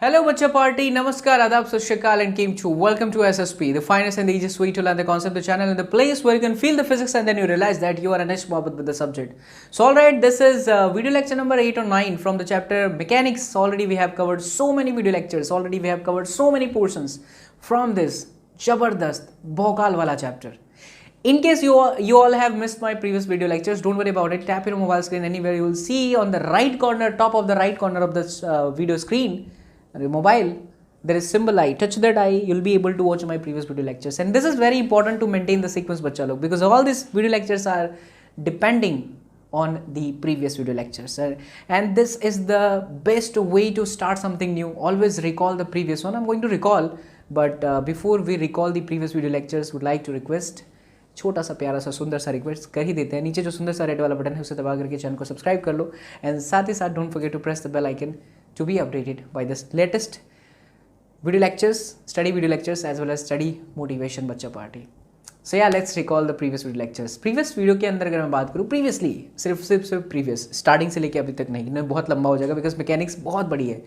Hello, Bacha Party. Namaskar, Adab, Sat Shri Akal, and Kim Chu. Welcome to SSP, the finest and the easiest way to learn the concept, the channel, and the place where you can feel the physics and then you realize that you are an Anesh Mohabbat with the subject. So, alright, this is video lecture number 8 or 9 from the chapter Mechanics. Already we have covered so many video lectures. Already we have covered so many portions from this Jabardast, Bhokal wala chapter. In case you all have missed my previous video lectures, don't worry about it. Tap your mobile screen anywhere. You will see on the right corner, top of the right corner of this video screen, your mobile, there is symbol I. Touch that I, you'll be able to watch my previous video lectures. And this is very important to maintain the sequence, bacha log, because all these video lectures are depending on the previous video lectures. And this is the best way to start something new. Always recall the previous one. I'm going to recall, but before we recall the previous video lectures, would like to request छोटा सा प्यारा सा सुंदर सा request कर ही देते हैं. नीचे जो सुंदर सा रेड वाला बटन है उसे दबा करके चैनल को सब्सक्राइब कर लो एंड साथ ही साथ don't forget to press the bell icon to be updated by the latest video lectures, study video lectures as well as study motivation बच्चा party. So yeah, let's recall the previous video lectures. Previous video के अंदर अगर मैं बात करूँ previously, सिर्फ previous, starting से लेके अभी तक नहीं बहुत लंबा हो जाएगा because mechanics बहुत बड़ी है.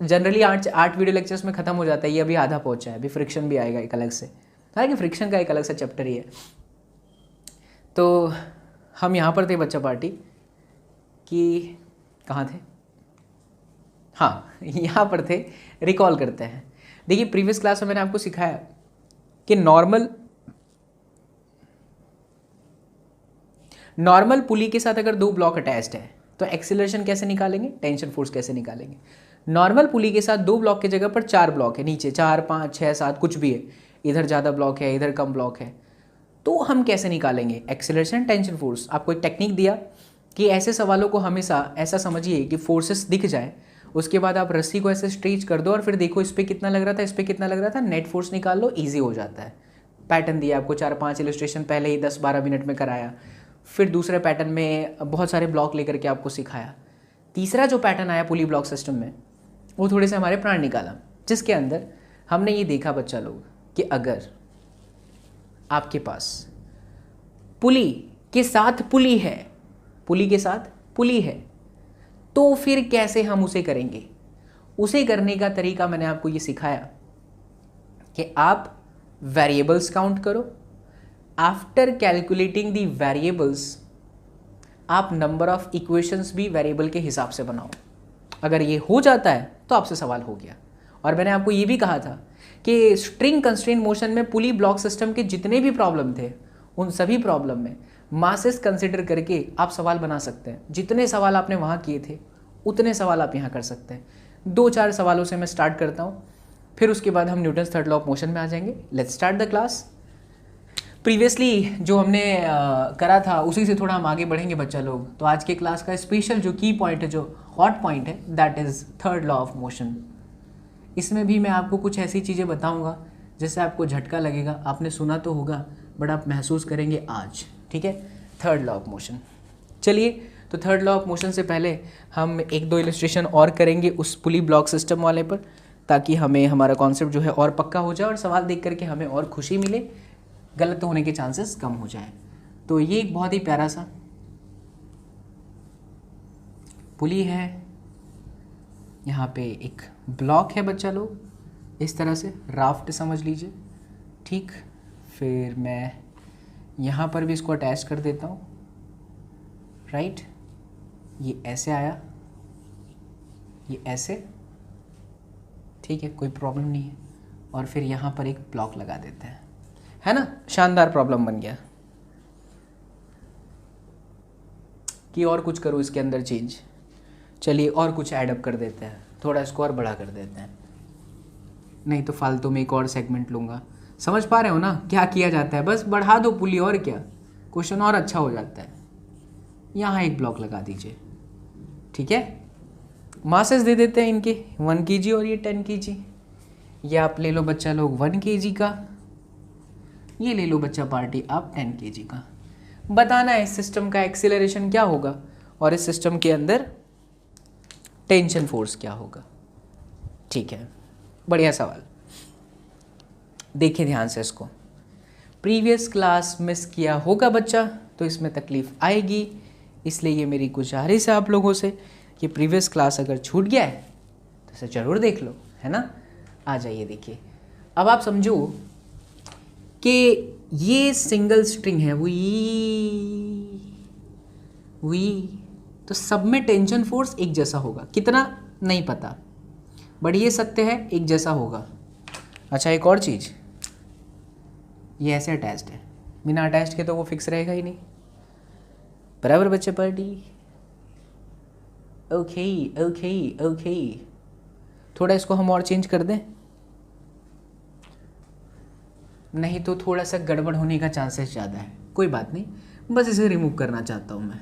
जनरली 8 वीडियो लेक्चर्स में ख़त्म हो जाता है, ये अभी आधा पहुँचा है. अभी फ्रिक्शन भी आएगा एक अलग से, हालांकि फ्रिक्शन का एक अलग सा चैप्टर ही है. तो हम यहाँ पर थे बच्चा पार्टी कि कहाँ थे, हाँ यहाँ पर थे. रिकॉल करते हैं. देखिए प्रीवियस क्लास में मैंने आपको सिखाया कि नॉर्मल पुली के साथ अगर 2 ब्लॉक अटैच्ड है तो एक्सीलरेशन कैसे निकालेंगे, टेंशन फोर्स कैसे निकालेंगे. नॉर्मल पुली के साथ 2 ब्लॉक की जगह पर 4 ब्लॉक है, नीचे 4 5 6 7 कुछ भी है, इधर ज़्यादा ब्लॉक है इधर कम ब्लॉक है, तो हम कैसे निकालेंगे एक्सीलरेशन टेंशन फोर्स. आपको एक टेक्निक दिया कि ऐसे सवालों को हमेशा ऐसा समझिए कि फोर्सेस दिख जाए, उसके बाद आप रस्सी को ऐसे स्ट्रेच कर दो और फिर देखो इस पर कितना लग रहा था, इस पर कितना लग रहा था, नेट फोर्स निकाल लो, इजी हो जाता है. पैटर्न दिया आपको 4-5 इलस्ट्रेशन पहले ही 10-12 मिनट में कराया. फिर दूसरे पैटर्न में बहुत सारे ब्लॉक लेकर के आपको सिखाया. तीसरा जो पैटर्न आया पुली ब्लॉक सिस्टम में, वो थोड़े से हमारे प्राण निकाला, जिसके अंदर हमने ये देखा बच्चा लोग कि अगर आपके पास पुली के साथ पुली है, पुली के साथ पुली है, तो फिर कैसे हम उसे करेंगे. उसे करने का तरीका मैंने आपको ये सिखाया कि आप वेरिएबल्स काउंट करो. आफ्टर कैलकुलेटिंग दी वेरिएबल्स आप नंबर ऑफ इक्वेशंस भी वेरिएबल के हिसाब से बनाओ. अगर ये हो जाता है तो आपसे सवाल हो गया. और मैंने आपको ये भी कहा था कि स्ट्रिंग कंस्ट्रेंट मोशन में पुली ब्लॉक सिस्टम के जितने भी प्रॉब्लम थे, उन सभी प्रॉब्लम में मासेस कंसिडर करके आप सवाल बना सकते हैं. जितने सवाल आपने वहाँ किए थे उतने सवाल आप यहाँ कर सकते हैं. 2-4 सवालों से मैं स्टार्ट करता हूँ, फिर उसके बाद हम Newton's third law of motion में आ जाएंगे. Let's start the class. Previously जो हमने करा था उसी से थोड़ा हम आगे बढ़ेंगे बच्चा लोग. तो आज के क्लास का स्पेशल जो की पॉइंट है, जो हॉट पॉइंट है, that is third law of motion. इसमें भी मैं आपको कुछ ऐसी चीज़ें बताऊँगा जिससे आपको झटका लगेगा. आपने सुना तो होगा बट आप महसूस करेंगे आज. ठीक है, थर्ड लॉ ऑफ मोशन. चलिए, तो थर्ड लॉ ऑफ मोशन से पहले हम 1-2 इलस्ट्रेशन और करेंगे उस पुली ब्लॉक सिस्टम वाले पर, ताकि हमें हमारा कॉन्सेप्ट जो है और पक्का हो जाए और सवाल देख करके हमें और खुशी मिले, गलत होने के चांसेस कम हो जाए. तो ये एक बहुत ही प्यारा सा पुली है, यहाँ पे एक ब्लॉक है बच्चा लोग, इस तरह से राफ्ट समझ लीजिए. ठीक, फिर मैं यहाँ पर भी इसको अटैच कर देता हूँ. राइट, ये ऐसे आया, ये ऐसे, ठीक है, कोई प्रॉब्लम नहीं है. और फिर यहाँ पर एक ब्लॉक लगा देते हैं, है ना. शानदार प्रॉब्लम बन गया. कि और कुछ करो इसके अंदर चेंज. चलिए और कुछ ऐडअप कर देते हैं, थोड़ा इसको और बड़ा कर देते हैं, नहीं तो फालतू में एक और सेगमेंट लूँगा. समझ पा रहे हो ना क्या किया जाता है. बस बढ़ा दो पुली, और क्या, क्वेश्चन और अच्छा हो जाता है. यहाँ एक ब्लॉक लगा दीजिए. ठीक है, मासेस दे देते हैं इनके 1 kg और ये 10 kg. ये आप ले लो बच्चा लोग 1 kg का, ये ले लो बच्चा पार्टी आप 10 kg का. बताना है इस सिस्टम का एक्सीलरेशन क्या होगा और इस सिस्टम के अंदर टेंशन फोर्स क्या होगा. ठीक है, बढ़िया सवाल. देखिए ध्यान से इसको. प्रीवियस क्लास मिस किया होगा बच्चा तो इसमें तकलीफ़ आएगी, इसलिए ये मेरी गुजारिश है आप लोगों से कि प्रीवियस क्लास अगर छूट गया है इसे ज़रूर देख लो, है ना। आ जाइए देखिए, अब आप समझो कि ये सिंगल स्ट्रिंग है वी, तो सब में टेंशन फोर्स एक जैसा होगा, कितना नहीं पता, बट ये सत्य है एक जैसा होगा। अच्छा एक और चीज़, ये ऐसे अटैच्ड है, बिना अटैच्ड के तो वो फिक्स रहेगा ही नहीं, बराबर बच्चे पार्टी। ओके ओके ओके, थोड़ा इसको हम और चेंज कर दें, नहीं तो थोड़ा सा गड़बड़ होने का चांसेस ज़्यादा है। कोई बात नहीं, बस इसे रिमूव करना चाहता हूँ मैं,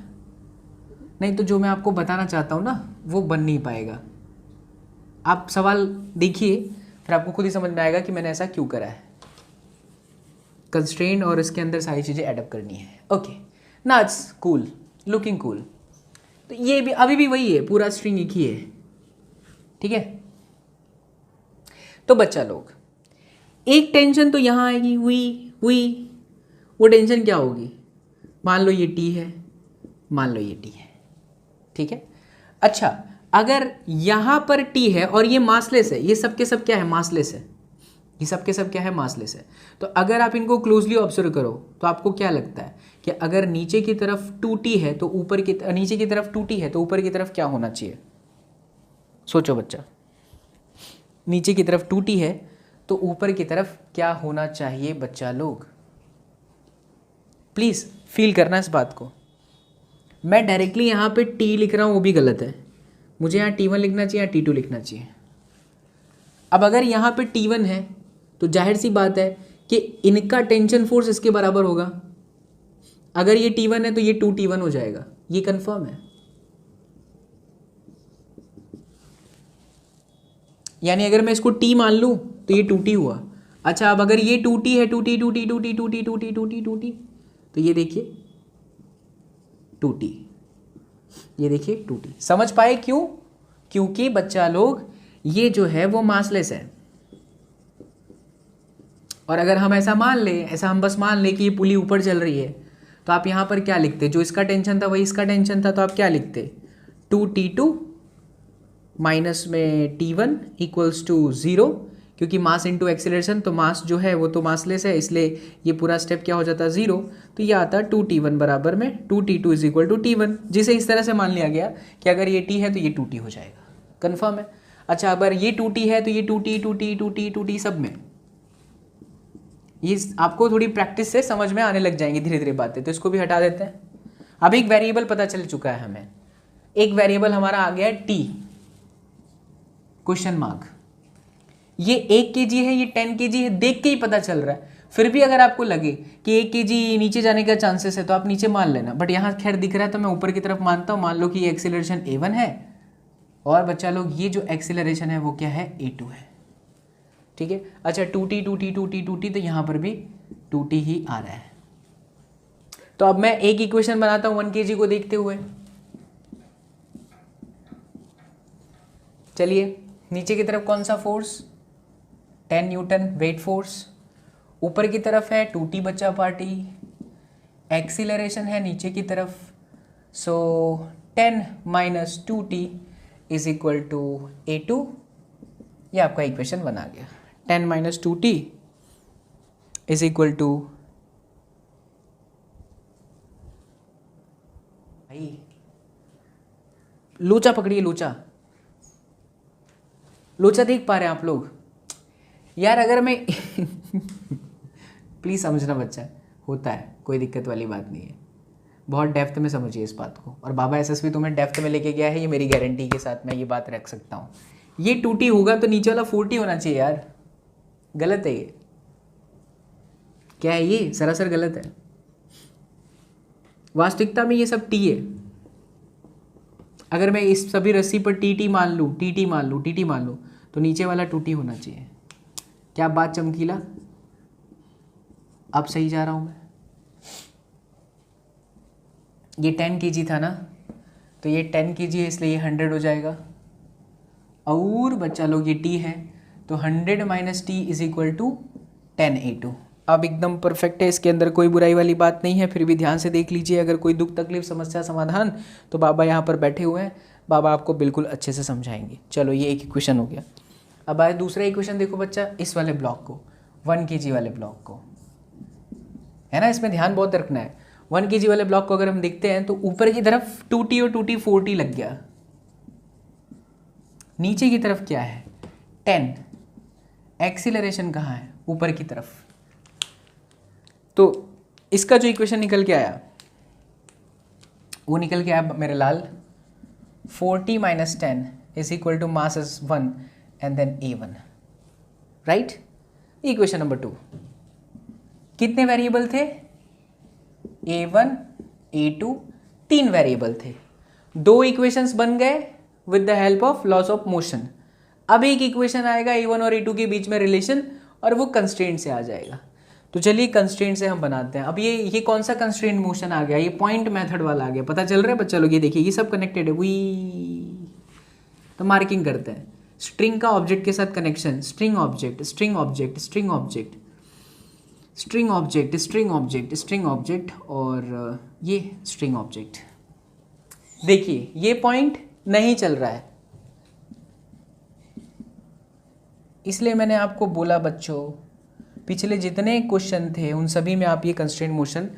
नहीं तो जो मैं आपको बताना चाहता हूँ ना वो बन नहीं पाएगा। आप सवाल देखिए, फिर आपको खुद ही समझ में आएगा कि मैंने ऐसा क्यों करा है। कंस्ट्रेंट और इसके अंदर सारी चीज़ें एडअप करनी है। ओके ना, इट्स कूल, लुकिंग कूल। तो ये भी अभी भी वही है, पूरा स्ट्रिंग एक ही है, ठीक है। तो बच्चा लोग, एक टेंशन तो यहाँ आएगी हुई, वो टेंशन क्या होगी, मान लो ये टी है, मान लो ये टी है, ठीक है। अच्छा अगर यहाँ पर टी है और ये मासलेस है, ये सब के सब क्या है, मासलेस है, ये सब के सब क्या है, मासलेस है। तो अगर आप इनको क्लोजली ऑब्जर्व करो तो आपको क्या लगता है कि अगर नीचे की तरफ 2t है तो ऊपर की, नीचे की तरफ 2t है तो ऊपर की तरफ क्या होना चाहिए, सोचो बच्चा, नीचे की तरफ 2t है तो ऊपर की तरफ क्या होना चाहिए बच्चा लोग, प्लीज़ फील करना इस बात को। मैं डायरेक्टली यहाँ पे t लिख रहा हूँ वो भी गलत है, मुझे यहाँ t1 लिखना चाहिए या t2 लिखना चाहिए। अब अगर यहाँ पे t1 है तो जाहिर सी बात है कि इनका टेंशन फोर्स इसके बराबर होगा, अगर ये t1 है तो ये 2t1 हो जाएगा, ये कंफर्म है। यानी अगर मैं इसको t मान लूँ तो ये 2t हुआ। अच्छा अब अगर ये 2t है, 2t 2t 2t 2t 2t 2t 2t, तो ये देखिए 2t, ये देखिए 2t। समझ पाए क्यों? क्योंकि बच्चा लोग ये जो है वो मासलेस है, और अगर हम ऐसा मान ले, ऐसा हम बस मान ले कि ये पुली ऊपर चल रही है, तो आप यहाँ पर क्या लिखते, जो इसका टेंशन था वही इसका टेंशन था, तो आप क्या लिखते, 2t2 माइनस में t1 इक्वल्स टू 0, क्योंकि मास इंटू एक्सीलरेशन, तो मास जो है वो तो मासलेस है, इसलिए ये पूरा स्टेप क्या हो जाता है 0, तो ये आता 2t1 बराबर में 2t2 is equal to t1, जिसे इस तरह से मान लिया गया कि अगर ये t है तो ये 2t हो जाएगा, कन्फर्म है। अच्छा अगर ये 2t है तो ये 2t 2t 2t 2t सब में, ये आपको थोड़ी प्रैक्टिस से समझ में आने लग जाएंगी धीरे धीरे बातें, तो इसको भी हटा देते हैं। अब एक वेरिएबल पता चल चुका है हमें, एक वेरिएबल हमारा आ गया है t, क्वेश्चन मार्क, ये 1 kg है, ये 10 kg है, देख के ही पता चल रहा है। फिर भी अगर आपको लगे कि 1 kg नीचे जाने का चांसेस है तो आप नीचे मान लेना, बट यहाँ खैर दिख रहा है तो मैं ऊपर की तरफ मानता हूँ। मान लो कि ये एक्सीलरेशन a1 है और बच्चा लोग ये जो एक्सीलरेशन है वो क्या है, a2 है, ठीक है। अच्छा 2t 2t 2t 2t, तो यहाँ पर भी 2t ही आ रहा है। तो अब मैं एक इक्वेशन बनाता हूँ 1 kg को देखते हुए। चलिए नीचे की तरफ कौन सा फोर्स, 10 न्यूटन वेट फोर्स, ऊपर की तरफ है 2t बच्चा पार्टी, एक्सीलरेशन है नीचे की तरफ, so 10 minus 2t is equal to a2, ये आपका इक्वेशन बना गया। 10 minus 2t is equal to, भाई लोचा पकड़िए, लोचा लोचा देख पा रहे हैं आप लोग यार? अगर मैं प्लीज़ समझना बच्चा, होता है, कोई दिक्कत वाली बात नहीं है, बहुत डेप्थ में समझिए इस बात को, और बाबा एसएसवी तुम्हें डेप्थ में लेके गया है, ये मेरी गारंटी के साथ मैं ये बात रख सकता हूँ। ये 2t होगा तो नीचे वाला 4t होना चाहिए यार, गलत है ये, क्या है ये, सरासर गलत है। वास्तविकता में ये सब t है। अगर मैं इस सभी रस्सी पर टी मान लूँ, टी मान लूँ, टी मान लूँ, तो नीचे वाला 2t होना चाहिए। क्या बात चमकीला, अब सही जा रहा हूँ मैं? ये 10 kg था ना, तो ये 10 kg है इसलिए ये 100 हो जाएगा, और बच्चा लोग ये t है तो 100 minus t is equal to 10a2। अब एकदम परफेक्ट है, इसके अंदर कोई बुराई वाली बात नहीं है। फिर भी ध्यान से देख लीजिए, अगर कोई दुख तकलीफ समस्या समाधान तो बाबा यहाँ पर बैठे हुए हैं, बाबा आपको बिल्कुल अच्छे से समझाएंगे। चलो ये एक इक्वेशन हो गया। अब आए दूसरा इक्वेशन, देखो बच्चा इस वाले ब्लॉक को, 1 kg वाले ब्लॉक को, है ना, इसमें ध्यान बहुत रखना है। 1 kg वाले ब्लॉक को अगर हम देखते हैं तो ऊपर की तरफ 2t और 2t 4t लग गया, नीचे की तरफ क्या है 10, एक्सीलरेशन कहाँ है ऊपर की तरफ। तो इसका जो इक्वेशन निकल के आया वो निकल के आया मेरे लाल 4t - 10 is equal to mass is 1 and then a1, right. Equation number 2, कितने वेरिएबल थे a1 a2, 3 वेरिएबल थे, 2 इक्वेशंस बन गए with the help of loss of motion. अब एक इक्वेशन आएगा a1 और a2 के बीच में रिलेशन, और वो कंस्ट्रेंट से आ जाएगा। तो चलिए कंस्ट्रेंट से हम बनाते हैं। अब ये कौन सा कंस्ट्रेंट मोशन आ गया, ये पॉइंट मेथड वाला आ गया, पता चल रहा है बच्चा लोग, ये देखिए ये सब कनेक्टेड है, वी तो मार्किंग करते हैं। स्ट्रिंग का ऑब्जेक्ट के साथ connection, string object string object string object string object string object string object और ये स्ट्रिंग ऑब्जेक्ट। देखिए ये पॉइंट नहीं चल रहा है, इसलिए मैंने आपको बोला बच्चों पिछले जितने क्वेश्चन थे उन सभी में आप ये कंस्ट्रेंट मोशन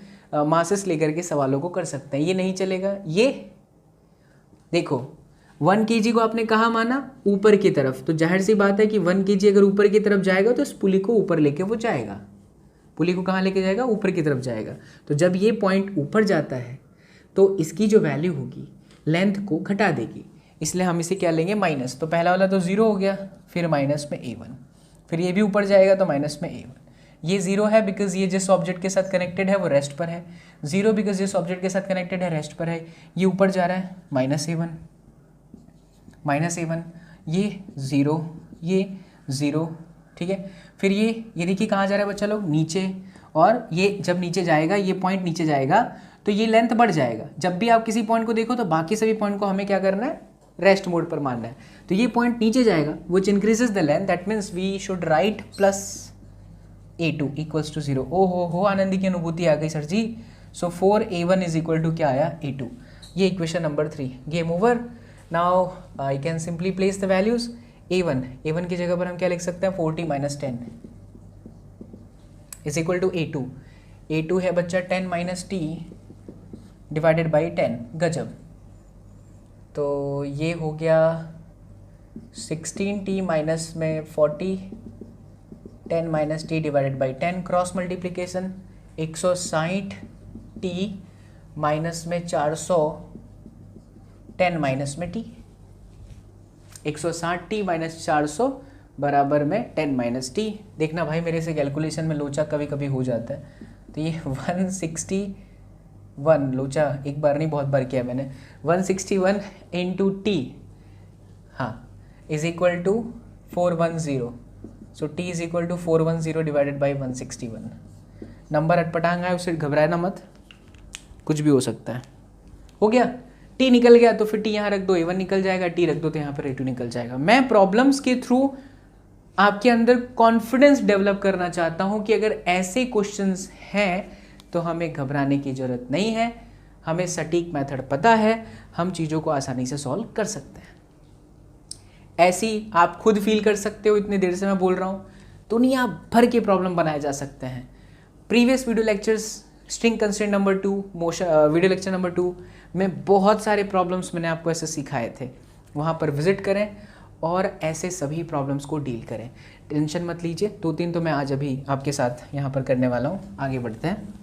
मासेस लेकर के सवालों को कर सकते हैं। ये नहीं चलेगा। ये देखो 1 kg को आपने कहाँ माना, ऊपर की तरफ, तो जाहिर सी बात है कि 1 kg अगर ऊपर की तरफ जाएगा तो इस पुली को ऊपर लेके वो जाएगा, पुली को कहाँ लेके जाएगा, ऊपर की तरफ जाएगा। तो जब ये पॉइंट ऊपर जाता है तो इसकी जो वैल्यू होगी लेंथ को घटा देगी, इसलिए हम इसे क्या लेंगे माइनस। तो पहला वाला तो 0 हो गया, फिर माइनस में a1, फिर ये भी ऊपर जाएगा तो माइनस में a1। ये 0 है बिकॉज ये जिस ऑब्जेक्ट के साथ कनेक्टेड है वो रेस्ट पर है, 0 बिकॉज जिस ऑब्जेक्ट के साथ कनेक्टेड है रेस्ट पर है। ये ऊपर जा रहा है -a1 -a1, ये 0 ये 0, ठीक है। फिर ये देखिए कहाँ जा रहा है बच्चा लोग, नीचे, और ये जब नीचे जाएगा, ये पॉइंट नीचे जाएगा तो ये लेंथ बढ़ जाएगा। जब भी आप किसी पॉइंट को देखो तो बाकी सभी पॉइंट को हमें क्या करना है, रेस्ट मोड पर मानना है। तो ये पॉइंट नीचे जाएगा which increases the length, that means we should write +a2 equals to 0। ओ हो आनंदी की अनुभूति आ गई sir ji. So 4a1 is equal to क्या आया, a2। ये equation number 3, game over. Now I can simply place the values. a1 की जगह पर हम क्या लिख सकते हैं, 4t - 10 is equal to a2। a2 है बच्चा 10 - t डिवाइडेड बाई 10, गजब। तो ये हो गया 16t माइनस में 40, 10 - t divided by 10, cross multiplication 160t minus में 400, 10 माइनस में t, 160t - 400 बराबर में 10 - t। देखना भाई मेरे से कैलकुलेशन में लोचा कभी कभी हो जाता है। तो ये 161 लोचा एक बार नहीं बहुत बार किया मैंने, 161 इंटू t, हाँ, is equal to 410। So t is equal to 410 divided by 161। Number अटपटांग है, उससे घबराना मत, कुछ भी हो सकता है। हो गया, t निकल गया तो फिर t यहाँ रख दो, a1 निकल जाएगा, t रख दो तो यहाँ पर a2 निकल जाएगा। मैं प्रॉब्लम्स के थ्रू आपके अंदर कॉन्फिडेंस डेवलप करना चाहता हूँ कि अगर ऐसे क्वेश्चंस हैं तो हमें घबराने की ज़रूरत नहीं है, हमें सटीक मेथड पता है, हम चीज़ों को आसानी से सॉल्व कर सकते हैं। ऐसी आप खुद फील कर सकते हो, इतनी देर से मैं बोल रहा हूँ, दुनिया भर के प्रॉब्लम बनाए जा सकते हैं। Previous video lectures, string constraint number 2, motion video lecture number 2 में बहुत सारे प्रॉब्लम्स मैंने आपको ऐसे सिखाए थे, वहाँ पर विजिट करें और ऐसे सभी प्रॉब्लम्स को डील करें। टेंशन मत लीजिए, 2-3 तो मैं आज अभी आपके साथ यहाँ पर करने वाला हूँ। आगे बढ़ते हैं।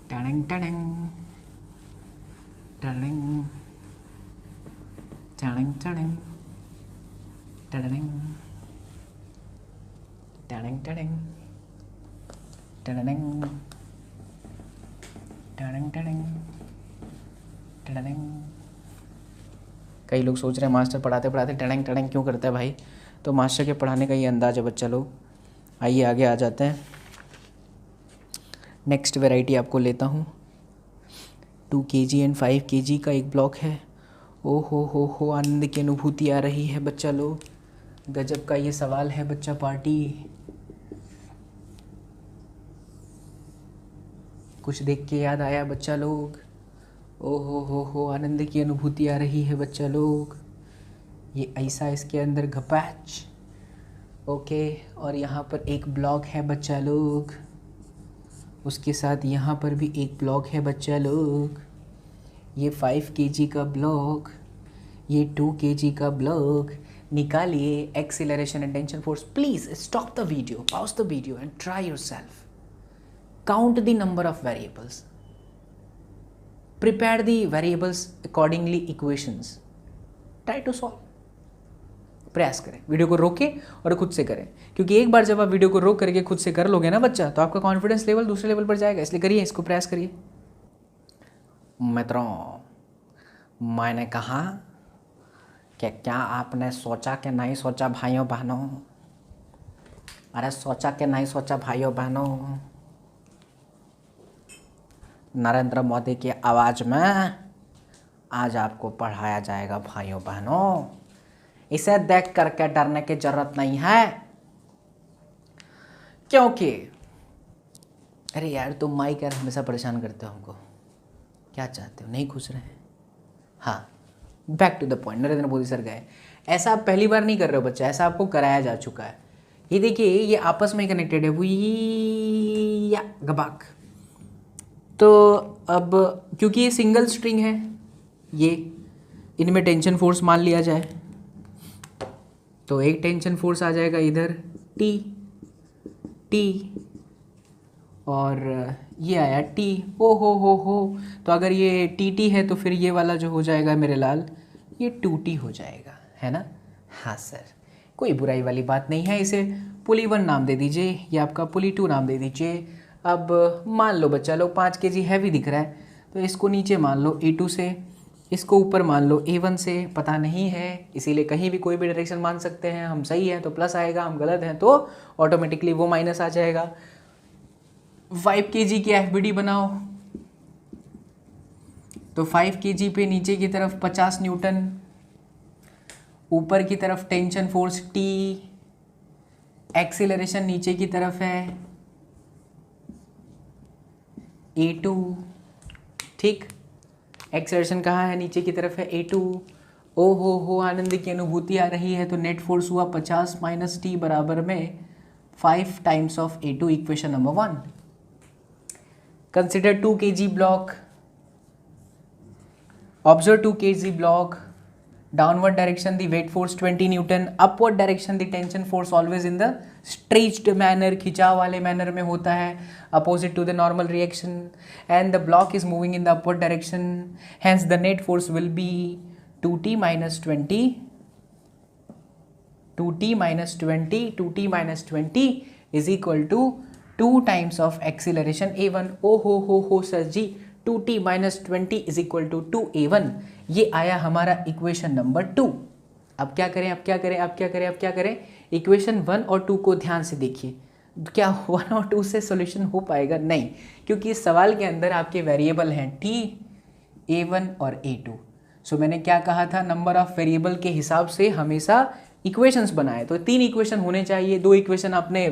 टड़ंग टड़ंग टड़ंग टड़ंग टड़ंग टड़ंग टड़ंग टड़ंग टड़ंग टड़ंग टड़ंग टड़ंग। कई लोग सोच रहे हैं मास्टर पढ़ाते पढ़ाते टड़ंग टड़ंग क्यों करता है भाई, तो मास्टर के पढ़ाने का ये अंदाज़ है बच्चा लोग। आइए आगे आ जाते हैं। नेक्स्ट वैरायटी आपको लेता हूँ। 2 kg एंड 5 kg का एक ब्लॉक है। ओ हो आनंद की अनुभूति आ रही है बच्चा लोग, गजब का ये सवाल है बच्चा पार्टी। कुछ देख के याद आया बच्चा लोग, हो आनंद की अनुभूति आ रही है बच्चा लोग। ये ऐसा इसके अंदर घपाच। ओके, और यहाँ पर एक ब्लॉक है बच्चा लोग, उसके साथ यहाँ पर भी एक ब्लॉक है बच्चा लोग। ये 5 kg का ब्लॉक, ये 2 kg का ब्लॉक। निकालिए acceleration and tension force. Please stop the video, pause the video and try yourself. Count the number of variables, prepare the variables accordingly equations, try to solve. प्रयास करें, video को रोकें और खुद से करें, क्योंकि एक बार जब आप वीडियो को रोक करके खुद से कर लोगे ना बच्चा, तो आपका कॉन्फिडेंस लेवल दूसरे लेवल पर जाएगा। इसलिए करिए, इसको प्रयास करिए। मित्रों, मैंने कहा कि क्या आपने सोचा कि नहीं सोचा भाइयों बहनों? अरे सोचा कि नहीं सोचा भाइयों बहनों? नरेंद्र मोदी की आवाज़ में आज आपको पढ़ाया जाएगा भाइयों बहनों। इसे देख करके डरने की जरूरत नहीं है, क्योंकि अरे यार तुम माइक यार हमेशा परेशान करते हो हमको। क्या चाहते हो, नहीं खुश रहे? हाँ, back to the point. Narendra Modi sir गए। ऐसा आप पहली बार नहीं कर रहे हो बच्चा, ऐसा आपको कराया जा चुका है। ये देखिए, ये आपस में कनेक्टेड है, वी या गबाक। तो अब क्योंकि ये सिंगल स्ट्रिंग है, ये इनमें टेंशन फोर्स मान लिया जाए तो एक टेंशन फोर्स आ जाएगा इधर टी टी, और ये आया टी। ओ हो। तो अगर ये टी टी है तो फिर ये वाला जो हो जाएगा मेरे लाल, ये 2T हो जाएगा, है ना? हाँ सर, कोई बुराई वाली बात नहीं है। इसे पुली 1 नाम दे दीजिए, ये आपका पुली 2 नाम दे दीजिए। अब मान लो बच्चा लोग 5 kg हैवी दिख रहा है, तो इसको नीचे मान लो A2 से, इसको ऊपर मान लो A1 से। पता नहीं है, इसीलिए कहीं भी कोई भी डायरेक्शन मान सकते हैं। हम सही हैं तो प्लस आएगा, हम गलत हैं तो ऑटोमेटिकली वो माइनस आ जाएगा। 5 kg की FBD बनाओ, तो 5 kg पे नीचे की तरफ 50 न्यूटन, ऊपर की तरफ टेंशन फोर्स T, एक्सीलरेशन नीचे की तरफ है A2, ठीक। एक्सेलरेशन कहाँ है? नीचे की तरफ है A2। ओ हो आनंद की अनुभूति आ रही है। तो नेट फोर्स हुआ 50 - T बराबर में 5 times of A2, equation number 1। Consider 2 kg block, observe 2 kg block, downward direction the weight force 20 Newton, upward direction the tension force always in the stretched manner, खिंचाव वाले manner में होता है, opposite to the normal reaction, and the block is moving in the upward direction, hence the net force will be 2T minus 20, 2T minus 20, 2T minus 20 is equal to 2 times of acceleration A1। ओ हो sir ji, 2T minus 20 is equal to 2A1। ये आया हमारा equation number 2। अब क्या करें? Equation 1 और 2 को ध्यान से देखिए। क्या 1 और 2 से सॉल्यूशन हो पाएगा? नहीं, क्योंकि इस सवाल के अंदर आपके वेरिएबल हैं T, A1 और A2। सो मैंने क्या कहा था, नंबर ऑफ वेरिएबल के हिसाब से हमेशा इक्वेशंस बनाए। तो 3 इक्वेशन होने चाहिए। 2 इक्वेशन आपने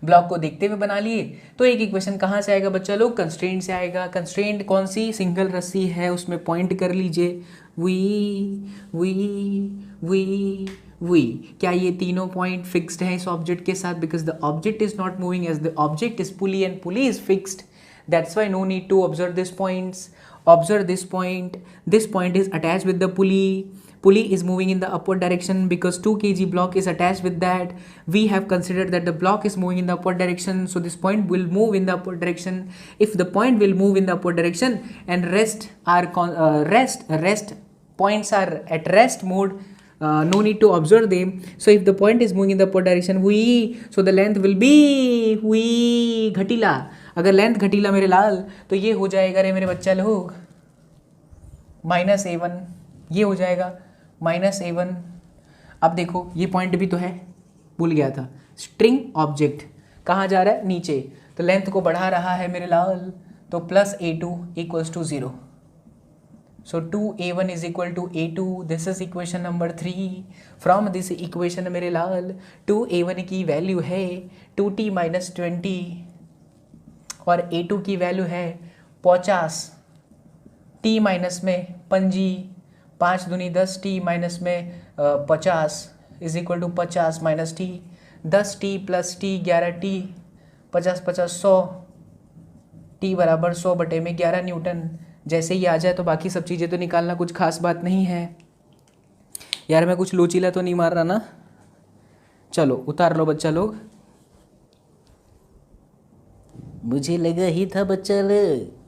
ब्लॉक को देखते हुए बना लिए, तो एक इक्वेशन कहाँ से आएगा बच्चा लोग? कंस्ट्रेंट से आएगा। कंस्ट्रेंट कौन सी? सिंगल रस्सी है, उसमें पॉइंट कर लीजिए, वी। क्या ये तीनों पॉइंट फिक्स्ड है इस ऑब्जेक्ट के साथ? Because the object is not moving as the object is pulley and pulley is fixed, that's why no need to observe this points. Observe this point. This point is attached with the pulley. Pulley is moving in the upward direction because 2 kg block is attached with that. We have considered that the block is moving in the upward direction, so this point will move in the upward direction. If the point will move in the upward direction and rest points are at rest mode, no need to observe them. So if the point is moving in the upward direction, so the length will be घटीला। अगर length घटीला मेरे लाल, तो ये हो जाएगा रे मेरे बच्चा लोग -A1, ये हो जाएगा -A1। अब देखो ये पॉइंट भी तो है, भूल गया था। स्ट्रिंग ऑब्जेक्ट कहाँ जा रहा है? नीचे, तो लेंथ को बढ़ा रहा है मेरे लाल, तो +A2 = 0। So 2A1 is equal to A2। This is equation number 3। From this equation मेरे लाल 2A1 की वैल्यू है 2T minus 20 और A2 की वैल्यू है 50 टी माइनस में पंजी, 5 दूनी 10, टी माइनस में 50 is equal to 50 minus T, 10 T plus T 11 T, 50 50 100, T बराबर 100 बटे में 11 न्यूटन। जैसे ही आ जाए तो बाकी सब चीज़ें तो निकालना कुछ खास बात नहीं है। यार मैं कुछ लोचीला तो नहीं मार रहा ना? चलो उतार लो बच्चा लोग। मुझे लगा ही था बच्चा लोग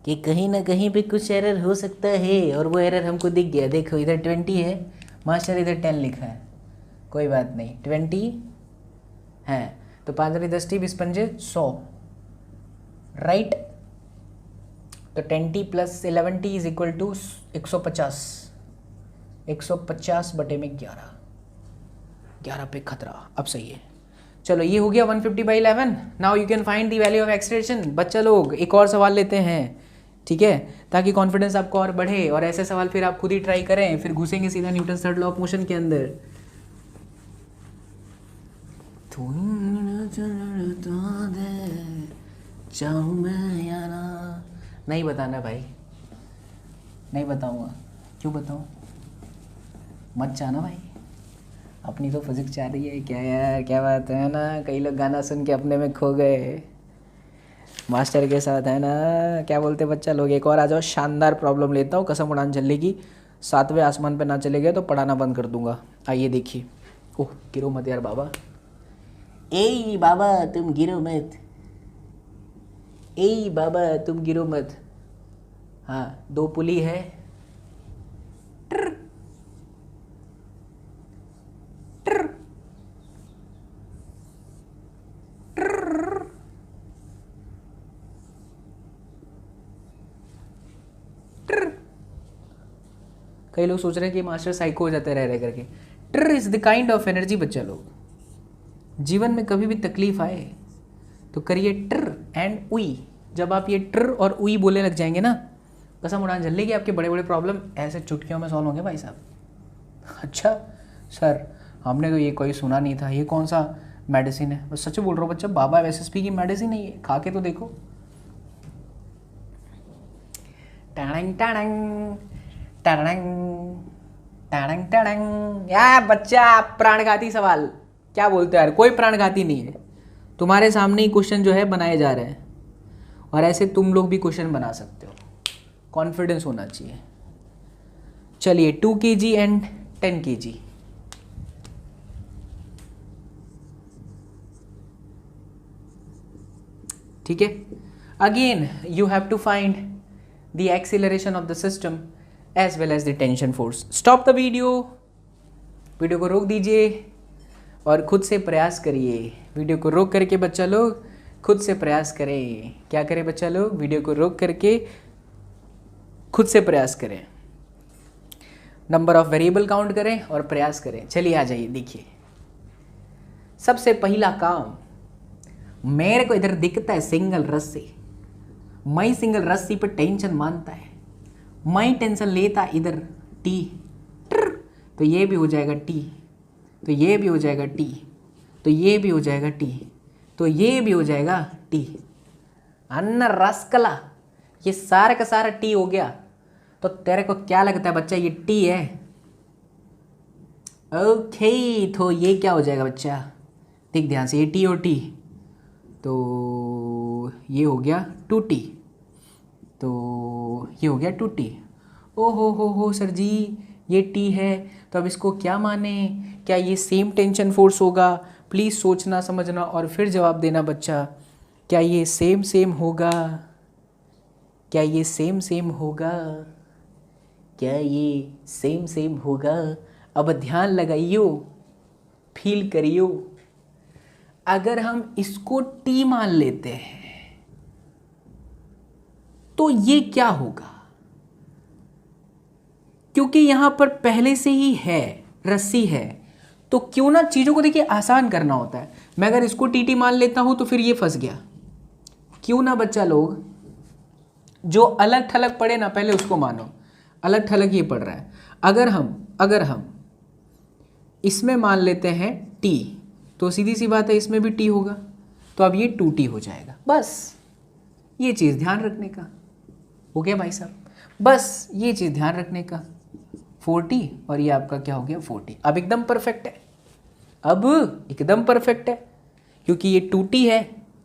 कि कहीं ना कहीं पे कुछ एरर हो सकता है, और वो एरर हमको दिख गया। देखो इधर 20 है मास्टर, इधर 10 लिखा है, कोई बात नहीं, 20 है तो 5 10 टी 20 पंजे 100, राइट। तो 10 plus 11 T is equal to 150, 150 बटे में 11, 11 पे खतरा। अब सही है। चलो ये हो गया 150/11। Now you can find the value of acceleration. बच्चा लोग एक और सवाल लेते हैं, ठीक है, ताकि कॉन्फिडेंस आपको और बढ़े, और ऐसे सवाल फिर आप खुद ही ट्राई करें, फिर घुसेंगे सीधा Newton third law of motion के अंदर। चाहूं मैं या ना, नहीं बताना भाई, नहीं बताऊंगा। क्यों बताऊं? मत चाहना भाई, अपनी तो फिजिक्स चाह रही है। क्या यार, क्या बात है ना, कई लोग गाना सुन के अपने में खो गए मास्टर के साथ, है ना। क्या बोलते बच्चा लोग? एक और आ जाओ, शानदार प्रॉब्लम लेता हूँ, कसम उड़ान चलेगी, 7वें आसमान पे ना चले गए तो पढ़ाना बंद कर दूंगा। आइए देखिए। ओह गिरो मत यार बाबा, ए बाबा तुम गिरो मत, ए बाबा तुम गिरो मत। हाँ 2 पुली है, कई लोग सोच रहे हैं कि मास्टर साइको हो जाते रह करके। ट्र is the kind of energy. बच्चा लोग जीवन में कभी भी तकलीफ आए तो करिए ट्र एंड उई। जब आप ये ट्र और उई बोलने लग जाएंगे ना, कसम उड़ान झल्लेगी, आपके बड़े बड़े प्रॉब्लम ऐसे चुटकियों में सॉल्व होंगे भाई साहब। अच्छा सर हमने तो ये कोई सुना नहीं था, ये कौन सा मेडिसिन है? बस सच बोल रहा हूँ बच्चा, बाबा एसएसपी की मेडिसिन है ये, खा के तो देखो। टाड़ंग टाड़ंग टाड़ंग टाड़ंग टाड़ंग। यार बच्चा प्राणघाती सवाल, क्या बोलते हो यार? कोई प्राणघाती नहीं है, तुम्हारे सामने ही क्वेश्चन जो है बनाए जा रहे हैं, और ऐसे तुम लोग भी क्वेश्चन बना सकते हो, कॉन्फिडेंस होना चाहिए। चलिए 2 kg एंड 10 kg। ठीक है, again you have to find the acceleration of the system as well as the tension force. Stop the video, video को रोक दीजिए और खुद से प्रयास करिए। वीडियो को रोक करके बच्चा लोग खुद से प्रयास करें। क्या करें बच्चा लोग? वीडियो को रोक करके खुद से प्रयास करें, नंबर ऑफ वेरिएबल काउंट करें और प्रयास करें। चलिए आ जाइए, देखिए सबसे पहला काम, मेरे को इधर दिखता है सिंगल रस्सी, मैं सिंगल रस्सी पे टेंशन मानता है, मैं टेंशन लेता इधर टी, तो ये भी हो जाएगा टी, तो ये भी हो जाएगा टी, तो ये भी हो जाएगा टी, तो ये भी हो जाएगा टी। अन्ना रसकला, ये सारे का सारा टी हो गया। तो तेरे को क्या लगता है बच्चा, ये टी है? ओके, तो ये क्या हो जाएगा बच्चा? देख ध्यान से, ये टी और टी, तो ये हो गया 2t, तो ये हो गया 2t। ओ हो सर जी, ये t है, तो अब इसको क्या माने? क्या ये सेम टेंशन फोर्स होगा? प्लीज़ सोचना समझना और फिर जवाब देना बच्चा। क्या ये सेम होगा? क्या ये सेम होगा? क्या ये सेम होगा? अब ध्यान लगाइयो, फील करियो। अगर हम इसको t मान लेते हैं तो ये क्या होगा? क्योंकि यहां पर पहले से ही है, रस्सी है, तो क्यों ना चीज़ों को देखिए आसान करना होता है। मैं अगर इसको टी मान लेता हूं तो फिर ये फंस गया। क्यों ना बच्चा लोग जो अलग थलग पढ़े ना, पहले उसको मानो, अलग थलग ये पढ़ रहा है। अगर हम इसमें मान लेते हैं टी, तो सीधी सी बात है इसमें भी टी होगा, तो अब ये 2t हो जाएगा। बस ये चीज़ ध्यान रखने का। हो गया भाई साहब? बस ये चीज़ ध्यान रखने का, 40 और ये आपका क्या हो गया 40। अब एकदम परफेक्ट है, अब एकदम परफेक्ट है, क्योंकि ये 2t है,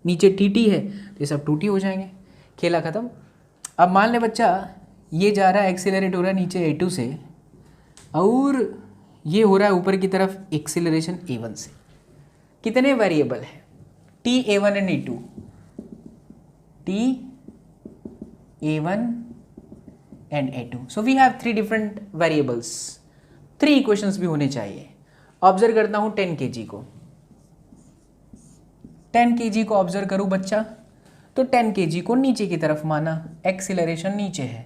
नीचे tt है, तो ये सब 2t हो जाएंगे, खेला ख़त्म। अब मान ले बच्चा ये जा रहा है, एक्सीलरेट हो रहा है नीचे a2 से, और ये हो रहा है ऊपर की तरफ एक्सीलरेशन a1 से। कितने वेरिएबल है, t a1 and a2, t a1 and a2, so we have 3 different variables, 3 equations भी होने चाहिए। ऑब्जर्व करता हूँ 10 kg को, 10 kg को ऑब्जर्व करूँ बच्चा, तो 10 kg को नीचे की तरफ माना, एक्सीलरेशन नीचे है,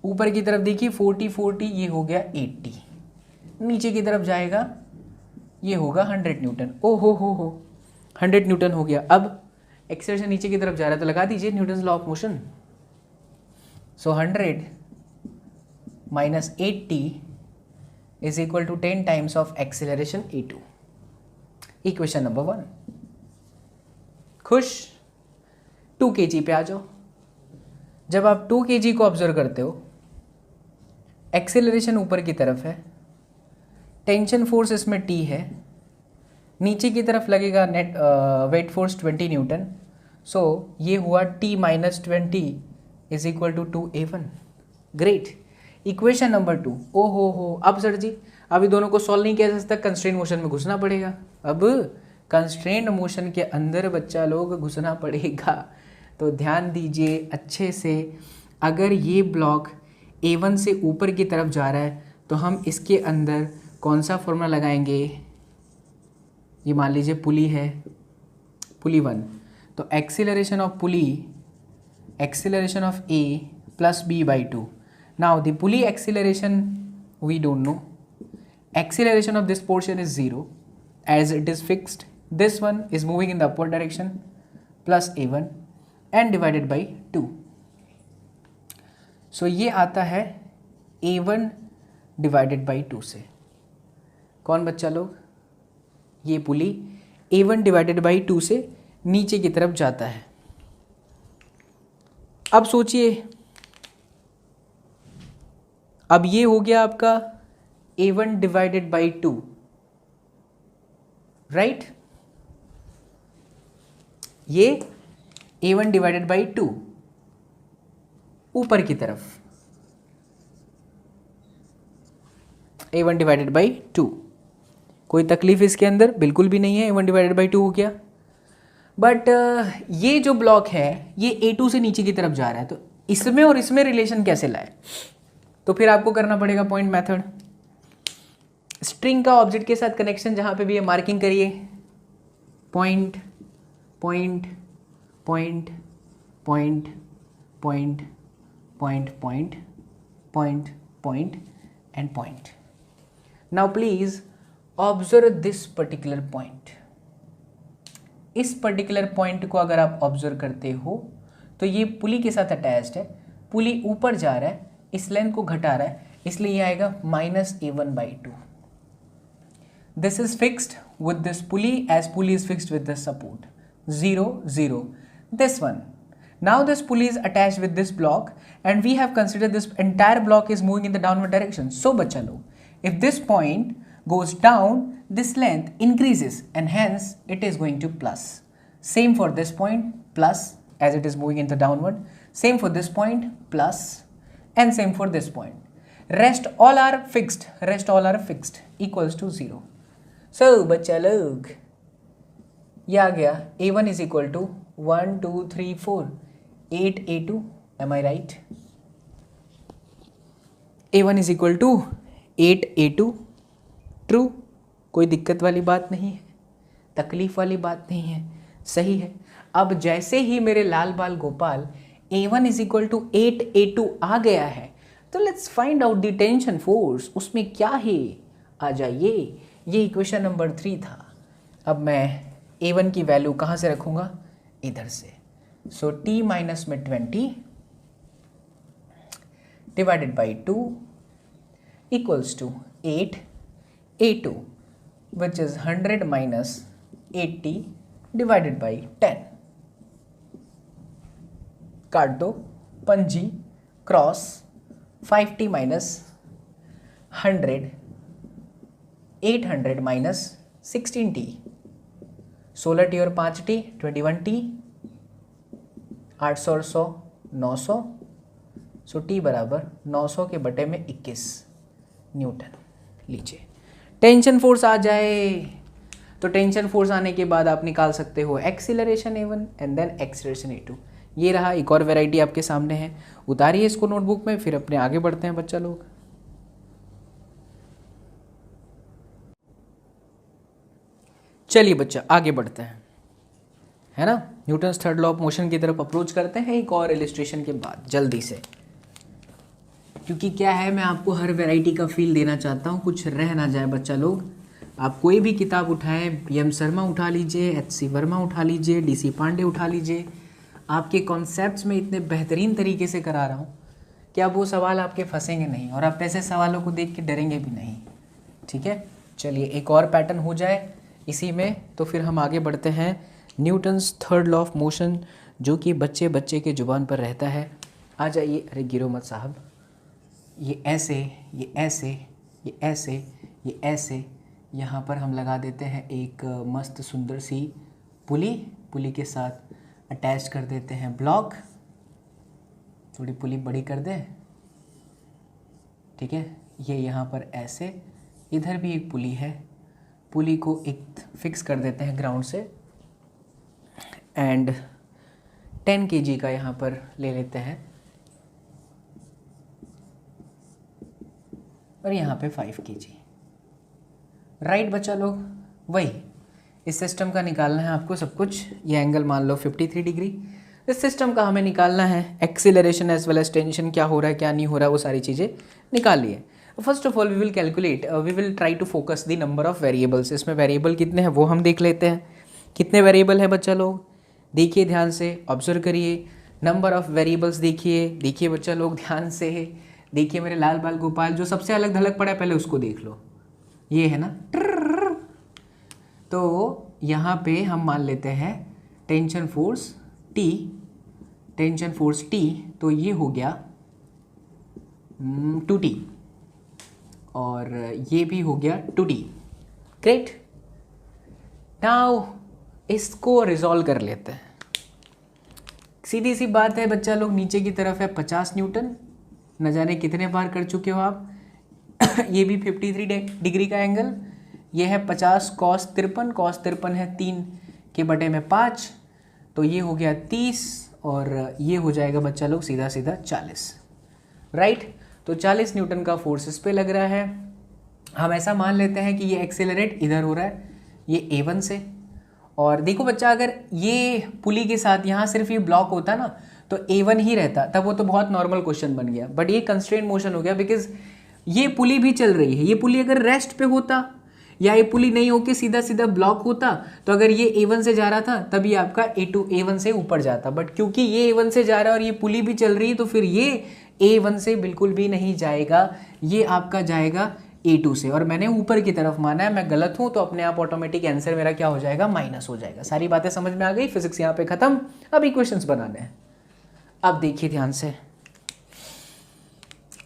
ऊपर की तरफ देखिए 40, ये हो गया 80, नीचे की तरफ जाएगा ये होगा 100 न्यूटन। ओ हो 100 न्यूटन हो गया। अब एक्सेलरेशन नीचे की तरफ जा रहा है तो लगा दीजिए Newton's law of motion. So 100 minus 80 is equal to 10 times of acceleration a2। Equation number 1। खुश? 2 kg पे आ जाओ। जब आप 2 kg को ऑब्जर्व करते हो, एक्सेलरेशन ऊपर की तरफ है, टेंशन फोर्स इसमें T है, नीचे की तरफ लगेगा net weight force 20 newton. So ये हुआ T minus 20 is equal to 2a1। Great. Equation number 2। ओ हो, अब सर जी अभी दोनों को सॉल्व नहीं किया जा सकता, कंस्ट्रेंट मोशन में घुसना पड़ेगा। अब कंस्ट्रेंट मोशन के अंदर बच्चा लोग घुसना पड़ेगा, तो ध्यान दीजिए अच्छे से। अगर ये ब्लॉक a1 से ऊपर की तरफ जा रहा है तो हम इसके अंदर कौन सा फॉर्मूला लगाएंगे? ये मान लीजिए पुली है, पुली 1, तो acceleration of pulley, acceleration of a plus b by 2। Now the pulley acceleration we don't know, acceleration of this portion is 0 as it is fixed. This one is moving in the upward direction, plus a1 and divided by 2. So ये आता है a1 divided by 2 से। कौन बच्चा लोग? ये पुली a1 divided by 2 से नीचे की तरफ जाता है। अब सोचिए, अब ये हो गया आपका a1 divided by 2, राइट? ये a1 divided by 2 ऊपर की तरफ, a1 divided by 2। कोई तकलीफ इसके अंदर बिल्कुल भी नहीं है, a1 divided by 2 हो गया। बट ये जो ब्लॉक है ये a2 से नीचे की तरफ जा रहा है, तो इसमें और इसमें रिलेशन कैसे लाए? तो फिर आपको करना पड़ेगा पॉइंट मेथड। स्ट्रिंग का ऑब्जेक्ट के साथ कनेक्शन जहाँ पे भी है मार्किंग करिए, point point point point point point point point point and point. Now please observe this particular point. इस पर्टिकुलर पॉइंट को अगर आप ऑब्जर्व करते हो तो ये पुली के साथ अटैच्ड है, पुली ऊपर जा रहा है, इस लेंथ को घटा रहा है, इसलिए ये आएगा minus a1 by 2। This is fixed with this pulley as pulley is fixed with this support, 0 0 this one. Now this pulley is attached with this block and we have considered this entire block is moving in the downward direction. So bachcha log, if this point goes down, this length increases and hence it is going to plus. Same for this point, plus as it is moving in the downward. Same for this point, plus, and same for this point. Rest all are fixed, rest all are fixed, equals to 0. So बच्चा लोग ये आ गया a1 is equal to 1 2 3 4 8 a2, am I right? a1 is equal to 8 a2, true, कोई दिक्कत वाली बात नहीं है, तकलीफ वाली बात नहीं है, सही है। अब जैसे ही मेरे लाल बाल Gopal a1 is equal to 8 a2 आ गया है, तो let's find out the tension force, उसमें क्या है, आ जाइए। ये इक्वेशन नंबर 3 था। अब मैं a1 की वैल्यू कहाँ से रखूँगा? इधर से। सो t माइनस में 20 divided by 2 equals to 8 a2 which is 100 minus 80 divided by 10। काट दो, पंजी cross 5t minus 100, 800 minus 16t, 16t और 5t 21t, 800 और 100 900, सो t बराबर 900 के बटे में 21 न्यूटन। लीजिए टेंशन फोर्स आ जाए, तो टेंशन फोर्स आने के बाद आप निकाल सकते हो acceleration A1 and then acceleration A2। ये रहा, एक और वैरायटी आपके सामने है, उतारिए इसको नोटबुक में, फिर अपने आगे बढ़ते हैं बच्चा लोग। चलिए बच्चा आगे बढ़ते हैं, है ना। Newton's third law of motion की तरफ अप्रोच करते हैं एक और इलिस्ट्रेशन के बाद जल्दी से, क्योंकि क्या है, मैं आपको हर वैरायटी का फील देना चाहता हूँ, कुछ रह ना जाए बच्चा लोग। आप कोई भी किताब उठाएं, PM शर्मा उठा लीजिए, HC वर्मा उठा लीजिए, DC पांडे उठा लीजिए, आपके कॉन्सेप्ट्स में इतने बेहतरीन तरीके से करा रहा हूँ कि अब वो सवाल आपके फंसेंगे नहीं और आप ऐसे सवालों को देख के डरेंगे भी नहीं। ठीक है, चलिए एक और पैटर्न हो जाए इसी में, तो फिर हम आगे बढ़ते हैं Newton's third law of motion, जो कि बच्चे बच्चे के जुबान पर रहता है। आ जाइए, अरे गिरो मत साहब, ये ऐसे, ये ऐसे, ये ऐसे, ये ऐसे, यहाँ पर हम लगा देते हैं एक मस्त सुंदर सी पुली, पुली के साथ अटैच कर देते हैं ब्लॉक, थोड़ी पुली बड़ी कर दें, ठीक है। ये यहाँ पर ऐसे, इधर भी एक पुली है, पुली को एक फिक्स कर देते हैं ग्राउंड से, एंड 10 kg का यहाँ पर ले लेते हैं, और यहाँ पे 5 kg। राइट बच्चा लोग, वही इस सिस्टम का निकालना है आपको सब कुछ। ये एंगल मान लो 53 डिग्री, इस सिस्टम का हमें निकालना है। Acceleration as well as tension क्या हो रहा है क्या नहीं हो रहा है, वो सारी चीज़ें निकाल लिए। First of all we will calculate, we will try to focus the number of variables. इसमें वेरिएबल कितने हैं वो हम देख लेते हैं। कितने वेरिएबल है बच्चा लोग, देखिए ध्यान से, ऑब्जर्व करिए, नंबर ऑफ वेरिएबल्स देखिए, देखिए बच्चा लोग ध्यान से, देखिए मेरे लाल बाल गोपाल, जो सबसे अलग धलक पड़ा है पहले उसको देख लो, ये है ना। तो यहाँ पे हम मान लेते हैं tension force T, tension force T, तो ये हो गया 2T, और ये भी हो गया 2T। ग्रेट, नाउ इसको रिजॉल्व कर लेते हैं। सीधी सी बात है बच्चा लोग, नीचे की तरफ है 50 न्यूटन, न जाने कितने बार कर चुके हो आप। ये भी 53 डिग्री का एंगल, ये है 50 cos 53, cos 53 है 3 के बटे में 5, तो ये हो गया 30, और ये हो जाएगा बच्चा लोग सीधा सीधा 40। राइट, तो 40 न्यूटन का फोर्स इस पे लग रहा है। हम ऐसा मान लेते हैं कि ये एक्सेलरेट इधर हो रहा है, ये A1 से। और देखो बच्चा, अगर ये पुली के साथ यहाँ सिर्फ ये ब्लॉक होता ना तो A1 ही रहता, तब वो तो बहुत नॉर्मल क्वेश्चन बन गया, बट ये कंस्ट्रेंट मोशन हो गया बिकॉज ये पुली भी चल रही है। ये पुली अगर रेस्ट पे होता या ये पुली नहीं होके सीधा सीधा ब्लॉक होता, तो अगर ये A1 से जा रहा था तब ये आपका A2 A1 से ऊपर जाता, बट क्योंकि ये A1 से जा रहा है और ये पुली भी चल रही है, तो फिर ये A1 से बिल्कुल भी नहीं जाएगा, ये आपका जाएगा A2 से। और मैंने ऊपर की तरफ माना है, मैं गलत हूं तो अपने आप ऑटोमेटिक आंसर मेरा क्या हो जाएगा, माइनस हो जाएगा। सारी बातें समझ में आ गई, फिजिक्स यहाँ पे खत्म, अब इक्वेशंस बनाने हैं। अब देखिए ध्यान से,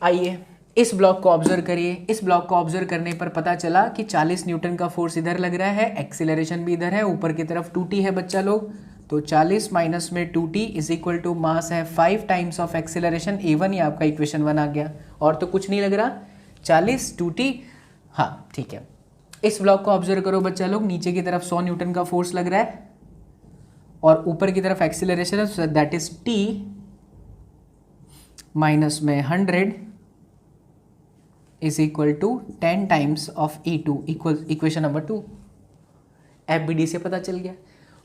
आइए इस ब्लॉक को ऑब्जर्व करिए। इस ब्लॉक को ऑब्जर्व करने पर पता चला कि 40 न्यूटन का फोर्स इधर लग रहा है, एक्सीलरेशन भी इधर है, ऊपर की तरफ 2T है बच्चा लोग, तो 40 माइनस में 2T इज इक्वल टू मास है 5 टाइम्स ऑफ एक्सीलरेशन A1, ये आपका इक्वेशन 1 आ गया, और तो कुछ नहीं लग रहा, 40 2T, हाँ ठीक है। इस ब्लॉक को ऑब्जर्व करो बच्चा लोग, नीचे की तरफ 100 न्यूटन का फोर्स लग रहा है और ऊपर की तरफ एक्सीलरेशन है, so that is T minus में 100 is equal to 10 times of E2, equation number 2। FBD से पता चल गया,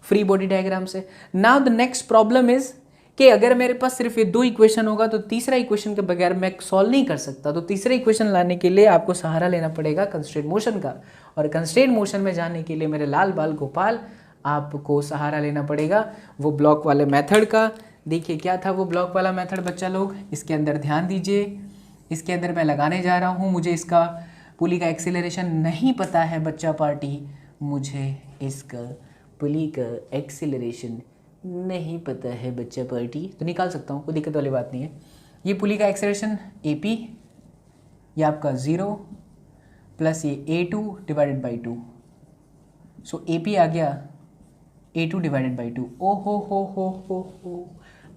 फ्री बॉडी डायग्राम से। Now the next problem is कि अगर मेरे पास सिर्फ ये 2 इक्वेशन होगा तो तीसरा इक्वेशन के बगैर मैं सॉल्व नहीं कर सकता, तो तीसरा इक्वेशन लाने के लिए आपको सहारा लेना पड़ेगा कंस्ट्रेंट मोशन का, और कंस्ट्रेंट मोशन में जाने के लिए मेरे लाल बाल गोपाल आपको सहारा लेना पड़ेगा वो ब्लॉक वाले मेथड का। देखिए क्या था वो ब्लॉक वाला मेथड बच्चा लोग, इसके अंदर ध्यान दीजिए, इसके अंदर मैं लगाने जा रहा हूँ, मुझे इसका पुली का एक्सीलरेशन नहीं पता है बच्चा पार्टी, मुझे इसका पुली का एक्सीलरेशन नहीं पता है बच्चा पार्टी, तो निकाल सकता हूँ, कोई दिक्कत वाली बात नहीं है। ये पुली का एक्सेलरेशन AP, ये आपका 0 प्लस ये A2 divided by 2, so AP आ गया A2 डिवाइडेड बाई 2। ओ हो,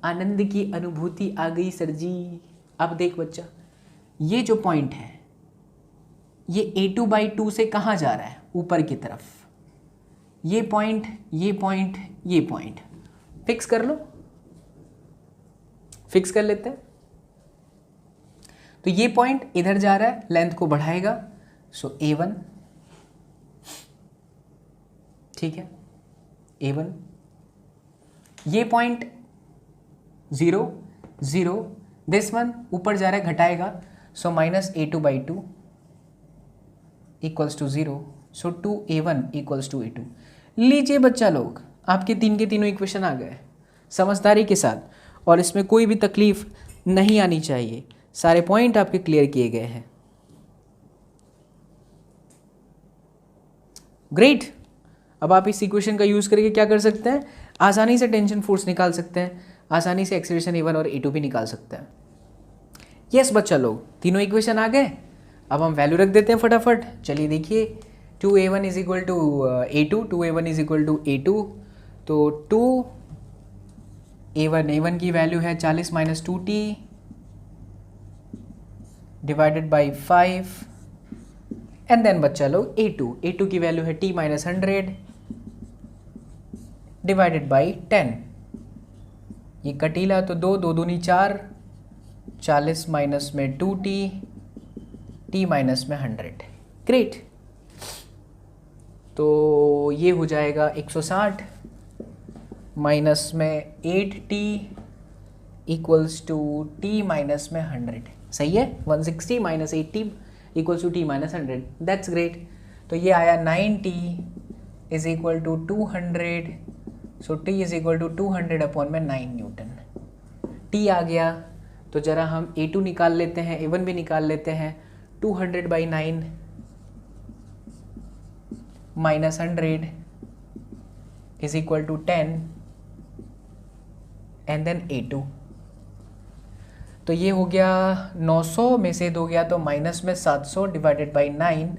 आनंद की अनुभूति आ गई सर जी। अब देख बच्चा, ये जो पॉइंट है ये A2 बाई 2 से कहाँ जा रहा है, ऊपर की तरफ। ये पॉइंट, ये पॉइंट, ये पॉइंट फिक्स कर लो, फिक्स कर लेते हैं। तो ये पॉइंट इधर जा रहा है, लेंथ को बढ़ाएगा, सो A1, ठीक है, A1। ये पॉइंट 0 0, दिस वन ऊपर जा रहा है, घटाएगा, so minus A2 by 2 equals to 0, so 2A1 equals to A2। लीजिए बच्चा लोग, आपके तीन के तीनों इक्वेशन आ गए समझदारी के साथ, और इसमें कोई भी तकलीफ नहीं आनी चाहिए, सारे पॉइंट आपके क्लियर किए गए हैं। ग्रेट। अब आप इस इक्वेशन का यूज़ करके क्या कर सकते हैं, आसानी से टेंशन फोर्स निकाल सकते हैं, आसानी से एक्सेलरेशन A1 और A2 भी निकाल सकते हैं। यस बच्चा लोग, तीनों इक्वेशन आ गए। अब हम वैल्यू रख देते हैं फटाफट। चलिए देखिए, 2A1 is equal to A2, 2A1 is equal to A2, तो 2A1 की वैल्यू है 40 minus 2T divided by 5, and then बच्चा लोग A2 की वैल्यू है T माइनस 100 डिवाइडेड बाई 10। ये कटीला तो 2 2 दूनी 4, 40 माइनस में 2T, T माइनस में 100। ग्रेट। तो ये हो जाएगा 160 माइनस में 8T equals to T minus में 100। सही है, 160 minus 8T equals to T minus 100। That's great. तो ये आया 9T is equal to 200, so T is equal to 200 upon में 9 न्यूटन। T आ गया, तो ज़रा हम A2 निकाल लेते हैं, A1 भी निकाल लेते हैं। 200 by 9 minus 100 is equal to 10, and then A2। तो ये हो गया 900 में से 2 गया तो माइनस में 700 divided by 9,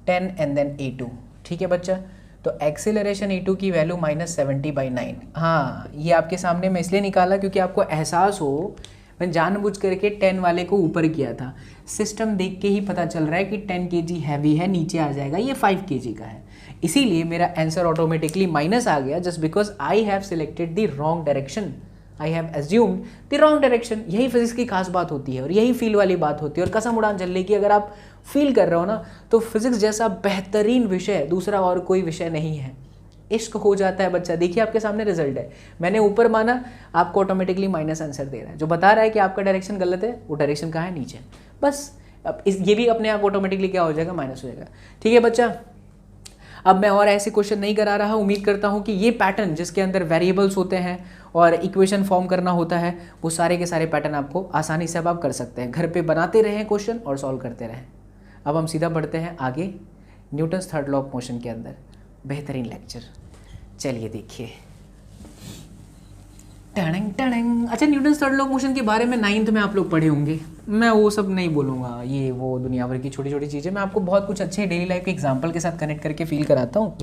10 and then A2। ठीक है बच्चा, तो एक्सेलरेशन A2 की वैल्यू माइनस 70 बाई 9। हाँ, ये आपके सामने मैं इसलिए निकाला क्योंकि आपको एहसास हो, मैं जानबूझ करके 10 वाले को ऊपर किया था। सिस्टम देख के ही पता चल रहा है कि 10 kg हैवी है, नीचे आ जाएगा, ये 5 kg का है, इसीलिए मेरा आंसर ऑटोमेटिकली माइनस आ गया, just because I have selected the wrong direction, I have assumed the wrong direction. यही फिजिक्स की खास बात होती है और यही फील वाली बात होती है। और कसम उड़ान चलने की, अगर आप फील कर रहे हो ना, तो फिजिक्स जैसा बेहतरीन विषय दूसरा और कोई विषय नहीं है। इश्क हो जाता है बच्चा। देखिए आपके सामने रिजल्ट है, मैंने ऊपर माना, आपको ऑटोमेटिकली माइनस आंसर दे रहा है, जो बता रहा है कि आपका डायरेक्शन गलत है, वो डायरेक्शन कहाँ है, नीचे। बस अब ये भी अपने आप ऑटोमेटिकली क्या हो जाएगा, माइनस हो जाएगा। ठीक है बच्चा, अब मैं और ऐसे क्वेश्चन नहीं करा रहा। उम्मीद करता हूँ कि ये पैटर्न जिसके अंदर वेरिएबल्स होते हैं और इक्वेशन फॉर्म करना होता है, वो सारे के सारे पैटर्न आपको आसानी से अब आप कर सकते हैं। घर पे बनाते रहें क्वेश्चन और सॉल्व करते रहें। अब हम सीधा बढ़ते हैं आगे Newton's third law of motion के अंदर। बेहतरीन लेक्चर, चलिए देखिए। टड़ंग टड़ंग। अच्छा, Newton's third law of motion के बारे में 9th में आप लोग पढ़े होंगे, मैं वो सब नहीं बोलूँगा, ये वो दुनिया भर की छोटी छोटी चीज़ें। मैं आपको बहुत कुछ अच्छे डेली लाइफ के एग्जांपल के साथ कनेक्ट करके फील कराता हूँ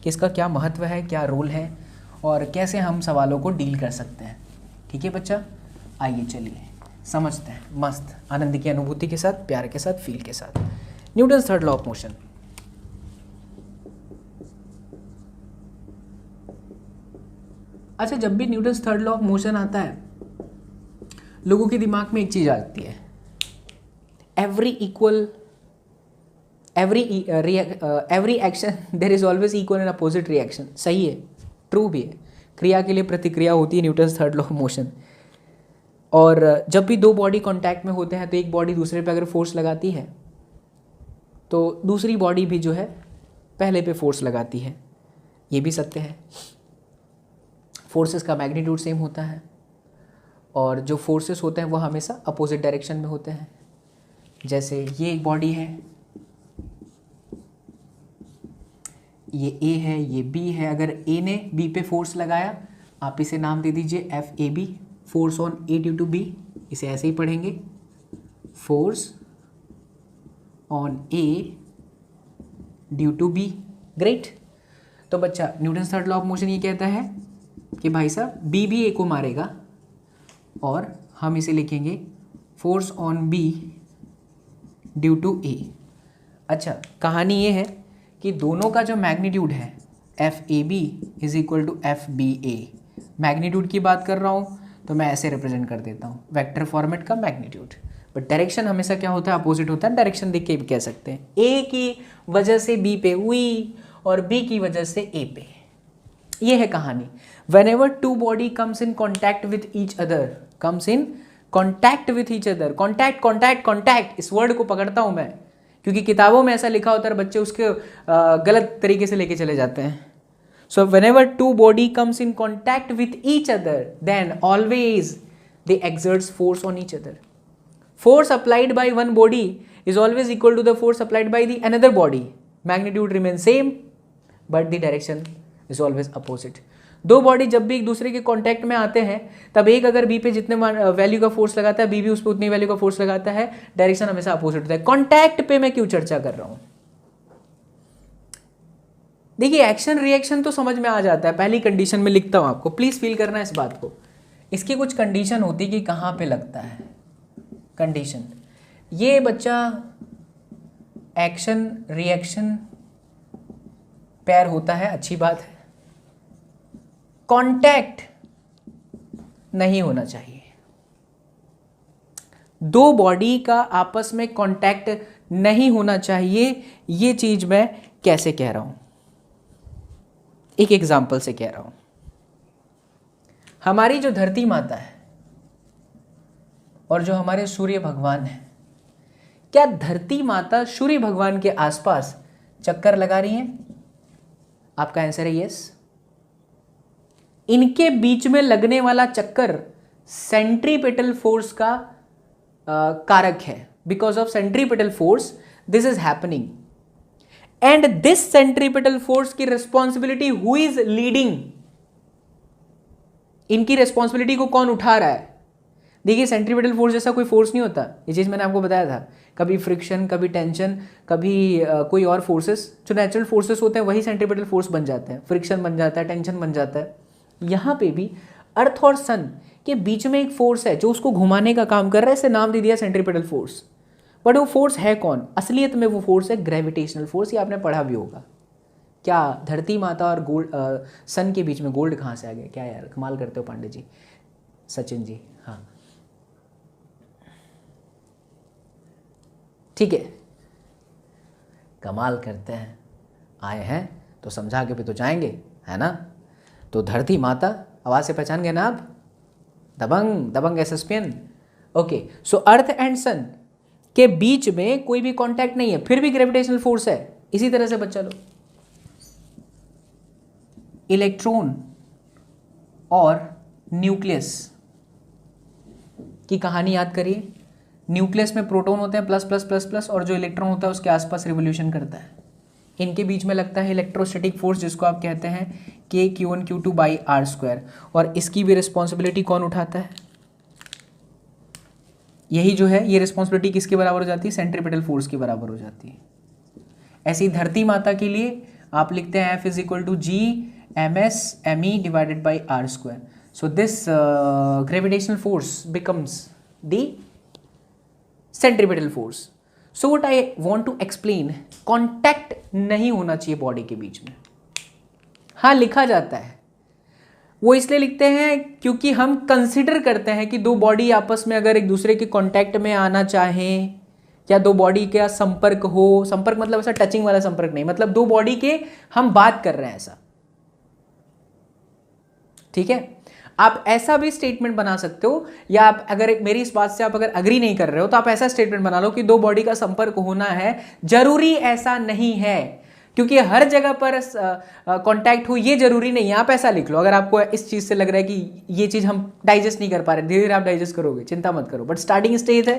कि इसका क्या महत्व है, क्या रोल है और कैसे हम सवालों को डील कर सकते हैं। ठीक है बच्चा, आइए चलिए समझते हैं मस्त आनंद की अनुभूति के साथ, प्यार के साथ, फील के साथ। Newton's third law of motion. अच्छा, जब भी Newton's third law of motion आता है, लोगों के दिमाग में एक चीज़ आती है, every action there is always equal and opposite reaction. सही है, ट्रू भी है। क्रिया के लिए प्रतिक्रिया होती है, Newton's third law of motion. और जब भी दो बॉडी कांटेक्ट में होते हैं तो एक बॉडी दूसरे पे अगर फोर्स लगाती है तो दूसरी बॉडी भी जो है पहले पे फोर्स लगाती है। ये भी सत्य है। फोर्सेस का मैग्नीट्यूड सेम होता है और जो फोर्सेस होते हैं वो हमेशा अपोजिट डायरेक्शन में होते हैं। जैसे ये एक बॉडी है, ये ए है, ये बी है। अगर ए ने बी पे फोर्स लगाया, आप इसे नाम दे दीजिए FAB, force on A due to B. इसे ऐसे ही पढ़ेंगे, force on A due to B. Great. तो बच्चा Newton's third law of motion ये कहता है कि भाई साहब बी भी ए को मारेगा और हम इसे लिखेंगे force on B due to A. अच्छा, कहानी ये है कि दोनों का जो मैग्नीट्यूड है F A B is equal to F B A. Magnitude की बात कर रहा हूँ तो मैं ऐसे रिप्रेजेंट कर देता हूँ, वेक्टर फॉर्मेट का मैग्नीट्यूड। बट डायरेक्शन हमेशा क्या होता है, अपोजिट होता है। डायरेक्शन देख के भी कह सकते हैं, ए की वजह से बी पे हुई और बी की वजह से ए पे। ये है कहानी। Whenever two body comes in contact with each other, comes in contact with each other, contact contact contact, इस वर्ड को पकड़ता हूं मैं क्योंकि किताबों में ऐसा लिखा होता है, बच्चे उसके गलत तरीके से लेके चले जाते हैं। So whenever two body comes in contact with each other then always they exerts force on each other. Force applied by one body is always equal to the force applied by the another body. Magnitude remains same, but the direction is always opposite. दो body जब भी एक दूसरे के contact में आते हैं तब एक अगर बी पे जितने वैल्यू का फोर्स लगाता है बी भी उस पर उतनी वैल्यू का फोर्स लगाता है, डायरेक्शन हमेशा अपोजिट होता है। कॉन्टैक्ट पे मैं क्यों चर्चा कर रहा हूं? देखिए एक्शन रिएक्शन तो समझ में आ जाता है, पहली कंडीशन में लिखता हूं आपको, प्लीज फील करना इस बात को। इसकी कुछ कंडीशन होती है कि कहां पे लगता है। कंडीशन ये बच्चा एक्शन रिएक्शन पैर होता है, अच्छी बात है। कांटेक्ट नहीं होना चाहिए। दो बॉडी का आपस में कांटेक्ट नहीं होना चाहिए। ये चीज मैं कैसे कह रहा हूं, एक एग्जांपल से कह रहा हूं। हमारी जो धरती माता है और जो हमारे सूर्य भगवान हैं, क्या धरती माता सूर्य भगवान के आसपास चक्कर लगा रही हैं? आपका आंसर है यस। इनके बीच में लगने वाला चक्कर सेंट्रीपेटल फोर्स का कारक है। Because of centripetal force this is happening and this centripetal force की रिस्पॉन्सिबिलिटी हु इज लीडिंग? इनकी रिस्पॉन्सिबिलिटी को कौन उठा रहा है? देखिए सेंट्रीपेटल फोर्स जैसा कोई फोर्स नहीं होता, ये चीज़ मैंने आपको बताया था। कभी फ्रिक्शन, कभी टेंशन, कभी कोई और फोर्सेस, जो नेचुरल फोर्सेस होते हैं वही सेंट्रीपेटल फोर्स बन जाते हैं। फ्रिक्शन बन जाता है, टेंशन बन जाता है। यहाँ पे भी अर्थ और सन के बीच में एक फोर्स है जो उसको घुमाने का काम कर रहा है, इसे नाम दे दिया सेंट्रीपेटल फोर्स। बट वो फोर्स है कौन? असलियत में वो फोर्स है ग्रेविटेशनल फोर्स। ये आपने पढ़ा भी होगा। क्या धरती माता और गोल्ड सन के बीच में गोल्ड कहाँ से आ गया? क्या यार कमाल करते हो पांडे जी, सचिन जी। हाँ ठीक है, कमाल करते हैं, आए हैं तो समझा के भी तो जाएंगे, है ना? तो धरती माता, आवाज से पहचान गए ना आप? दबंग दबंग एसएसपीएन। ओके, सो अर्थ एंड सन के बीच में कोई भी कांटेक्ट नहीं है, फिर भी ग्रेविटेशनल फोर्स है। इसी तरह से बच्चा लो, इलेक्ट्रॉन और न्यूक्लियस की कहानी याद करिए। न्यूक्लियस में प्रोटॉन होते हैं प्लस प्लस प्लस प्लस, और जो इलेक्ट्रॉन होता है उसके आसपास रिवोल्यूशन करता है। इनके बीच में लगता है इलेक्ट्रोस्टैटिक फोर्स, जिसको आप कहते हैं K(Q1Q2)/r²। और इसकी भी रिस्पॉन्सिबिलिटी कौन उठाता है? यही जो है, ये रिस्पॉन्सिबिलिटी किसके बराबर हो जाती है? सेंट्रीपेटल फोर्स के बराबर हो जाती है। ऐसी धरती माता के लिए आप लिखते हैं F = G(M(S)M(E)/r²। So this gravitational force becomes the centripetal force. So what I want to explain, contact नहीं होना चाहिए बॉडी के बीच में। हाँ लिखा जाता है, वो इसलिए लिखते हैं क्योंकि हम कंसिडर करते हैं कि दो बॉडी आपस में अगर एक दूसरे के कांटेक्ट में आना चाहें या दो बॉडी का संपर्क हो, संपर्क मतलब ऐसा टचिंग वाला संपर्क नहीं, मतलब दो बॉडी के हम बात कर रहे हैं ऐसा, ठीक है? आप ऐसा भी स्टेटमेंट बना सकते हो, या आप अगर मेरी इस बात से आप अगर अग्री नहीं कर रहे हो तो आप ऐसा स्टेटमेंट बना लो कि दो बॉडी का संपर्क होना है, जरूरी ऐसा नहीं है, क्योंकि हर जगह पर कांटेक्ट हो ये जरूरी नहीं है। आप ऐसा लिख लो अगर आपको इस चीज से लग रहा है कि ये चीज हम डाइजेस्ट नहीं कर पा रहे, धीरे धीरे आप डाइजेस्ट करोगे, चिंता मत करो। बट स्टार्टिंग स्टेज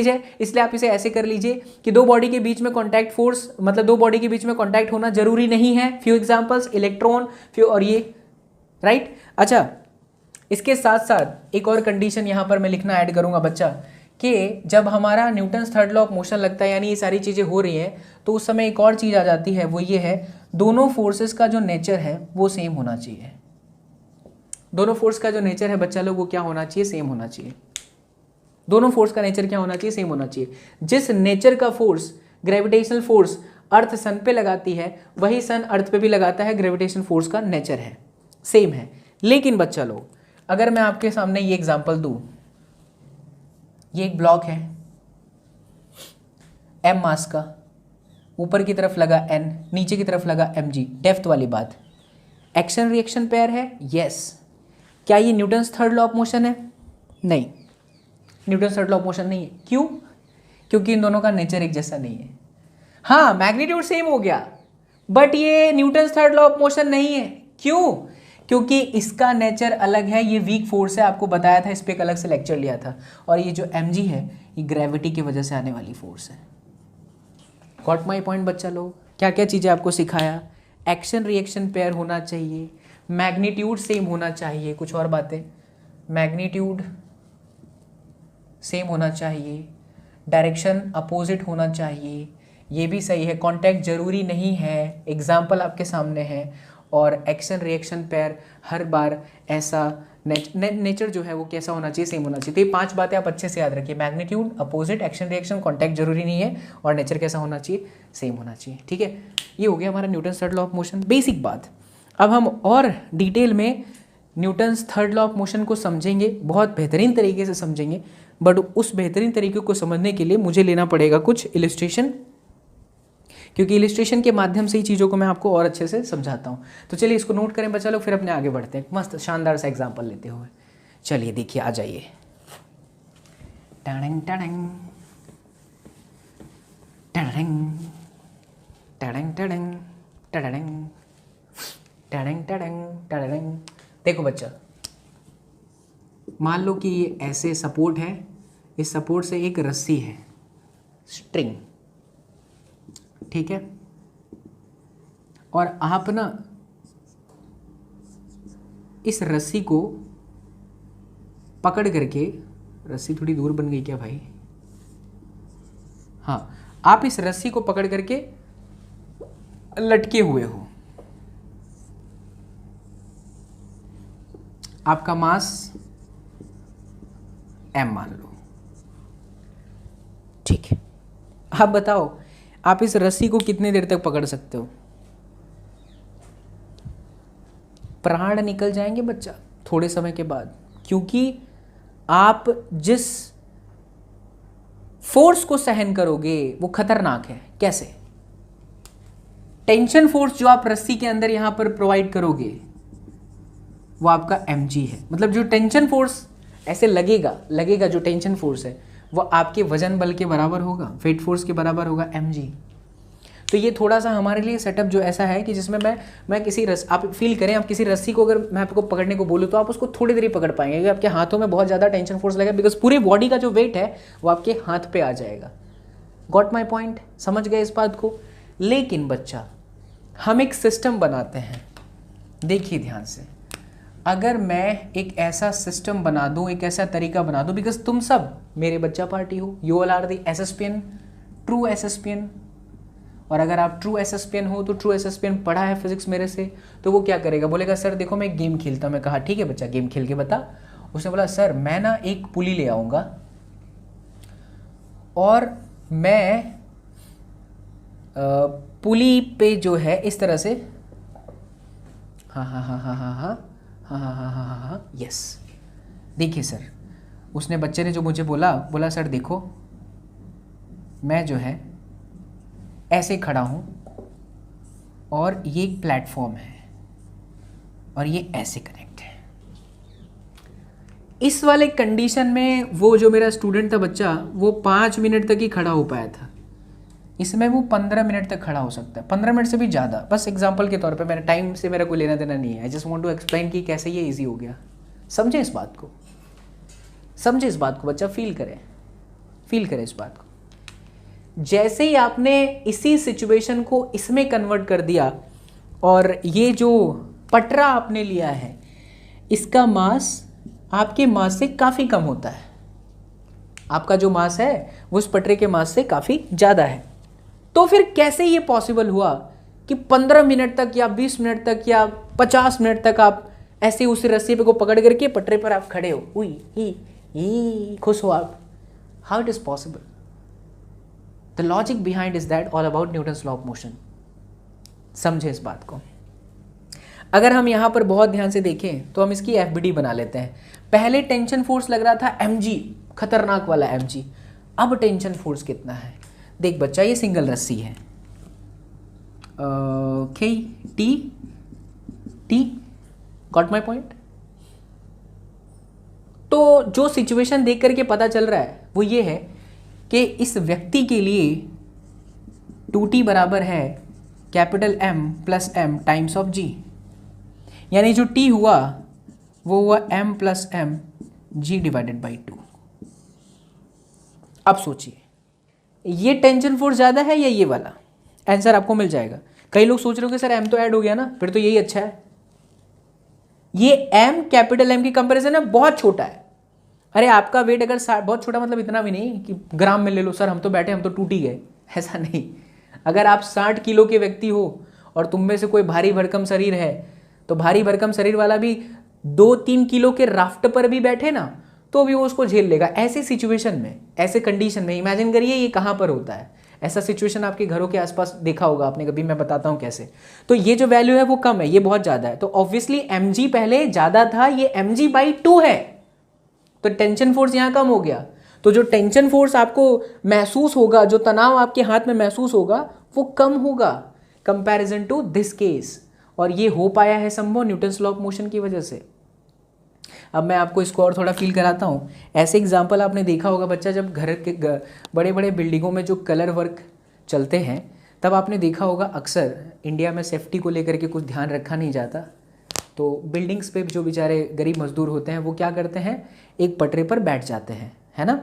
है, इसलिए आप इसे ऐसे कर लीजिए कि दो बॉडी के बीच में कांटेक्ट फोर्स, मतलब दो बॉडी के बीच में कांटेक्ट होना जरूरी नहीं है। फ्यू एग्जांपल्स, इलेक्ट्रॉन, फ्यू और ये, राइट? अच्छा, इसके साथ साथ एक और कंडीशन यहाँ पर मैं लिखना ऐड करूँगा बच्चा, कि जब हमारा Newton's third law of motion लगता है, यानी ये सारी चीज़ें हो रही हैं, तो उस समय एक और चीज़ आ जाती है, वो ये है दोनों फोर्सेस का जो नेचर है वो सेम होना चाहिए। दोनों फोर्स का जो नेचर है बच्चा लोग वो क्या होना चाहिए, सेम होना चाहिए। दोनों फोर्स का नेचर क्या होना चाहिए, सेम होना चाहिए। जिस नेचर का फोर्स, ग्रेविटेशनल फोर्स अर्थ सन पे लगाती है, वही सन अर्थ पे भी लगाता है, ग्रेविटेशनल फोर्स का नेचर है, सेम है। लेकिन बच्चा लोग अगर मैं आपके सामने ये एग्जांपल दूं, ये एक ब्लॉक है m मास का, ऊपर की तरफ लगा n, नीचे की तरफ लगा mg, डेप्थ वाली बात। एक्शन रिएक्शन पेयर है, यस। क्या ये Newton's third law of motion है? नहीं, Newton's third law of motion नहीं है। क्यों? क्योंकि इन दोनों का नेचर एक जैसा नहीं है। हाँ, मैग्नीट्यूड सेम हो गया, बट ये Newton's third law of motion नहीं है। क्यों? क्योंकि इसका नेचर अलग है, ये वीक फोर्स है, आपको बताया था, इस पर एक अलग से लेक्चर लिया था। और ये जो mg है ये ग्रेविटी की वजह से आने वाली फोर्स है। गॉट माई पॉइंट बच्चा लोग? क्या क्या चीज़ें आपको सिखाया? एक्शन रिएक्शन पेयर होना चाहिए, मैग्नीट्यूड सेम होना चाहिए, कुछ और बातें, मैग्नीट्यूड सेम होना चाहिए, डायरेक्शन अपोजिट होना चाहिए, ये भी सही है, कांटेक्ट जरूरी नहीं है, एग्जाम्पल आपके सामने है, और एक्शन रिएक्शन पेयर हर बार ऐसा नेचर जो है वो कैसा होना चाहिए, सेम होना चाहिए। तो ये 5 बातें आप अच्छे से याद रखिए, magnitude, opposite, action reaction, contact जरूरी नहीं है, और नेचर कैसा होना चाहिए, सेम होना चाहिए। ठीक है, ये हो गया हमारा Newton's third law of motion, basic बात। अब हम और डिटेल में Newton's third law of motion को समझेंगे, बहुत बेहतरीन तरीके से समझेंगे, बट उस बेहतरीन तरीके को समझने के लिए मुझे लेना पड़ेगा कुछ इलिस्ट्रेशन, क्योंकि इलिस्ट्रेशन के माध्यम से ही चीज़ों को मैं आपको और अच्छे से समझाता हूँ। तो चलिए इसको नोट करें बच्चा लोग, फिर अपने आगे बढ़ते हैं मस्त शानदार सा एग्जाम्पल लेते हुए। चलिए देखिए, आ जाइए। टडंग टडंग टडंग टडंग टडंग टडंग टडंग टडंग टडंग। देखो बच्चा, मान लो कि ये ऐसे सपोर्ट है, इस सपोर्ट से एक रस्सी है, स्ट्रिंग, ठीक है, और आप ना इस रस्सी को पकड़ करके, रस्सी थोड़ी दूर बन गई क्या भाई? हाँ, आप इस रस्सी को पकड़ करके लटके हुए हो, आपका मास m मान लो, ठीक है। आप बताओ आप इस रस्सी को कितने देर तक पकड़ सकते हो? प्राण निकल जाएंगे बच्चा थोड़े समय के बाद, क्योंकि आप जिस फोर्स को सहन करोगे वो खतरनाक है। कैसे? टेंशन फोर्स जो आप रस्सी के अंदर यहां पर प्रोवाइड करोगे वो आपका mg है। मतलब जो टेंशन फोर्स ऐसे लगेगा जो टेंशन फोर्स है वो आपके वजन बल के बराबर होगा, वेट फोर्स के बराबर होगा mg। तो ये थोड़ा सा हमारे लिए सेटअप जो ऐसा है कि जिसमें मैं किसी आप फील करें, आप किसी रस्सी को अगर मैं आपको पकड़ने को बोलूँ तो आप उसको थोड़ी देर ही पकड़ पाएंगे, क्योंकि आपके हाथों में बहुत ज़्यादा टेंशन फोर्स लगेगा, बिकॉज पूरे बॉडी का जो वेट है वो आपके हाथ पे आ जाएगा। Got my point? समझ गए इस बात को? लेकिन बच्चा हम एक सिस्टम बनाते हैं, देखिए ध्यान से, अगर मैं एक ऐसा सिस्टम बना दूं, एक ऐसा तरीका बना दूं, बिकॉज तुम सब मेरे बच्चा पार्टी हो, you all are the SSPN, true SSPN, और अगर आप ट्रू एसएसपीएन हो तो ट्रू एसएसपीएन पढ़ा है फिजिक्स मेरे से, तो वो क्या करेगा, बोलेगा सर देखो मैं एक गेम खेलता हूँ। मैं कहा ठीक है बच्चा गेम खेल के बता। उसने बोला सर मैं ना एक पुली ले आऊँगा और मैं पुली पे जो है इस तरह से, हाँ, यस। देखिए सर, उसने बच्चे ने जो मुझे बोला सर देखो मैं जो है ऐसे खड़ा हूँ और ये एक प्लेटफॉर्म है और ये ऐसे कनेक्ट है। इस वाले कंडीशन में वो जो मेरा स्टूडेंट था बच्चा, वो 5 मिनट तक ही खड़ा हो पाया था। इसमें वो 15 मिनट तक खड़ा हो सकता है, 15 मिनट से भी ज़्यादा। बस एग्जांपल के तौर पे, मेरे टाइम से मेरा कोई लेना देना नहीं है, I just want to explain कि कैसे ये इजी हो गया। समझे इस बात को? समझे इस बात को बच्चा? फील करें इस बात को। जैसे ही आपने इसी सिचुएशन को इसमें कन्वर्ट कर दिया और ये जो पटरा आपने लिया है इसका मास आपके मास से काफ़ी कम होता है। आपका जो मास है वो उस पटरे के मास से काफ़ी ज़्यादा है। तो फिर कैसे ये पॉसिबल हुआ कि 15 मिनट तक या 20 मिनट तक या 50 मिनट तक आप ऐसे उस रस्सी पे को पकड़ करके पटरे पर आप खड़े हो, हुई ही खुश हो आप? How it is possible? The logic behind is that all about Newton's law of motion. समझे इस बात को। अगर हम यहाँ पर बहुत ध्यान से देखें तो हम इसकी एफबीडी बना लेते हैं। पहले टेंशन फोर्स लग रहा था mg, खतरनाक वाला mg। अब टेंशन फोर्स कितना है? देख बच्चा, ये सिंगल रस्सी है, okay, T got my point. तो जो सिचुएशन देख करके पता चल रहा है वो ये है कि इस व्यक्ति के लिए 2t बराबर है capital M plus M times of G, यानी जो t हुआ वो हुआ M plus M G divided by 2। अब सोचिए, ये टेंशन फोर्स ज़्यादा है या ये वाला? आंसर आपको मिल जाएगा। कई लोग सोच रहे हो कि सर M तो ऐड हो गया ना, फिर तो यही अच्छा है। ये M कैपिटल M की कंपैरिजन में बहुत छोटा है। अरे आपका वेट अगर बहुत छोटा मतलब इतना भी नहीं कि ग्राम में ले लो, सर हम तो बैठे, हम तो टूट ही गए, ऐसा नहीं। अगर आप 60 किलो के व्यक्ति हो और तुम में से कोई भारी भरकम शरीर है, तो भारी भरकम शरीर वाला भी 2-3 किलो के राफ्ट पर भी बैठे ना तो भी वो उसको झेल लेगा। ऐसे सिचुएशन में, ऐसे कंडीशन में इमेजिन करिए ये कहाँ पर होता है। ऐसा सिचुएशन आपके घरों के आसपास देखा होगा आपने कभी, मैं बताता हूँ कैसे। तो ये जो वैल्यू है वो कम है, ये बहुत ज़्यादा है, तो ऑब्वियसली mg पहले ज़्यादा था, ये mg/2 है, तो टेंशन फोर्स यहाँ कम हो गया। तो जो टेंशन फोर्स आपको महसूस होगा, जो तनाव आपके हाथ में महसूस होगा वो कम होगा कंपैरिजन टू दिस केस। और ये हो पाया है संभव न्यूटन्स लॉ ऑफ मोशन की वजह से। अब मैं आपको इसको और थोड़ा फील कराता हूँ। ऐसे एग्जाम्पल आपने देखा होगा बच्चा, जब घर के बड़े बड़े बिल्डिंगों में जो कलर वर्क चलते हैं तब आपने देखा होगा अक्सर इंडिया में सेफ्टी को लेकर के कुछ ध्यान रखा नहीं जाता। तो बिल्डिंग्स पे जो बेचारे गरीब मजदूर होते हैं वो क्या करते हैं, एक पटरे पर बैठ जाते हैं, है ना,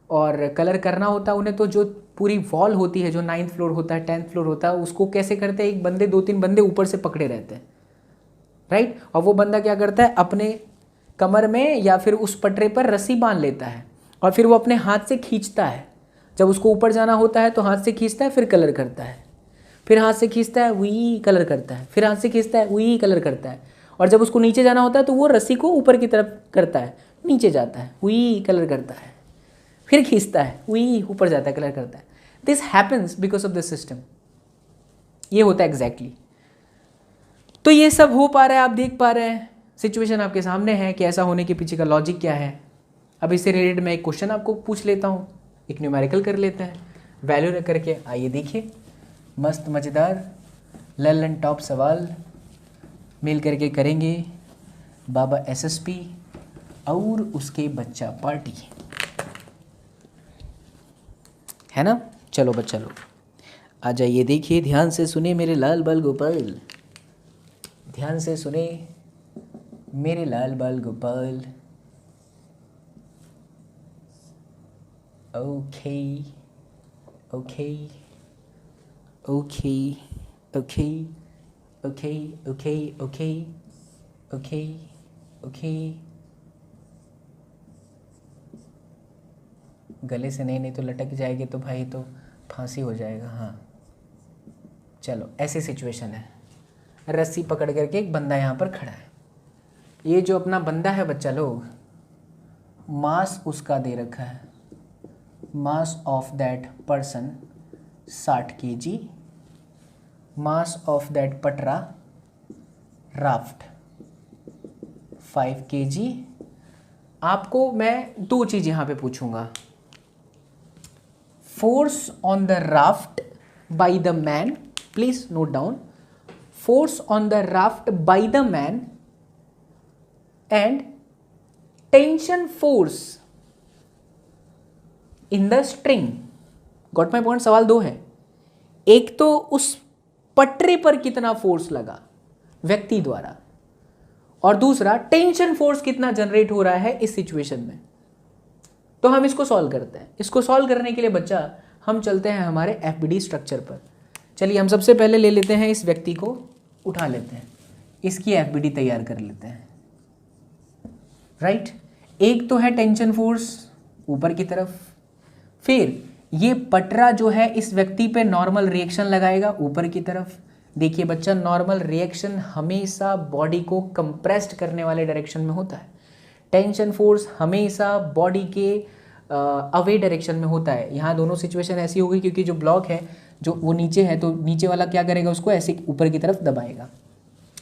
और कलर करना होता है उन्हें। तो जो पूरी वॉल होती है, जो 9th फ्लोर होता है, 10th फ्लोर होता है, उसको कैसे करते हैं, एक बंदे 2-3 बंदे ऊपर से पकड़े रहते हैं, राइट। और वो बंदा क्या करता है, अपने कमर में या फिर उस पटरे पर रस्सी बांध लेता है और फिर वो अपने हाथ से खींचता है। जब उसको ऊपर जाना होता है तो हाथ से खींचता है, फिर कलर करता है, फिर हाथ से खींचता है, वही कलर करता है, फिर हाथ से खींचता है, वही कलर करता है। और जब उसको नीचे जाना होता है तो वो रस्सी को ऊपर की तरफ करता है, नीचे जाता है, वही कलर करता है, फिर खींचता है, वही ऊपर जाता है, कलर करता है। This happens because of this system. ये होता है एग्जैक्टली। तो ये सब हो पा रहा है, आप देख पा रहे हैं, सिचुएशन आपके सामने है कि ऐसा होने के पीछे का लॉजिक क्या है। अब इससे रिलेटेड मैं एक क्वेश्चन आपको पूछ लेता हूँ, एक न्यूमेरिकल कर लेते हैं, वैल्यू रख करके। आइए देखिए, मस्त मज़ेदार ललन टॉप सवाल मिल करके करेंगे बाबा एसएसपी और उसके बच्चा पार्टी, है ना। चलो बच्चा लोग आ जाइए, देखिए ध्यान से सुने मेरे लाल बाल गोपाल, ध्यान से सुने मेरे लाल बाल Gopal. Okay okay okay okay okay okay okay okay okay. गले से नहीं तो लटक जाएगी तो भाई तो फांसी हो जाएगा। हाँ चलो, ऐसी सिचुएशन है, रस्सी पकड़ करके एक बंदा यहाँ पर खड़ा है। ये जो अपना बंदा है बच्चा लोग, मास उसका दे रखा है, mass of that person 60 kg, mass of that पटरा राफ्ट 5 kg। आपको मैं दो चीज़ यहाँ पे पूछूंगा, force on the raft by the man, please note down, force on the raft by the man and tension force in the string. Got my point. सवाल दो है, एक तो उस पटरे पर कितना फोर्स लगा व्यक्ति द्वारा, और दूसरा टेंशन फोर्स कितना जनरेट हो रहा है इस सिचुएशन में। तो हम इसको सॉल्व करते हैं। इसको सॉल्व करने के लिए बच्चा हम चलते हैं हमारे एफबीडी स्ट्रक्चर पर। चलिए हम सबसे पहले ले लेते हैं, इस व्यक्ति को उठा लेते हैं, इसकी एफबीडी तैयार कर लेते हैं, राइट। एक तो है टेंशन फोर्स ऊपर की तरफ, फिर ये पटरा जो है इस व्यक्ति पे नॉर्मल रिएक्शन लगाएगा ऊपर की तरफ। देखिए बच्चा, नॉर्मल रिएक्शन हमेशा बॉडी को कंप्रेस्ड करने वाले डायरेक्शन में होता है, टेंशन फोर्स हमेशा बॉडी के अवे डायरेक्शन में होता है। यहाँ दोनों सिचुएशन ऐसी होगी क्योंकि जो ब्लॉक है जो वो नीचे है, तो नीचे वाला क्या करेगा, उसको ऐसे ऊपर की तरफ दबाएगा,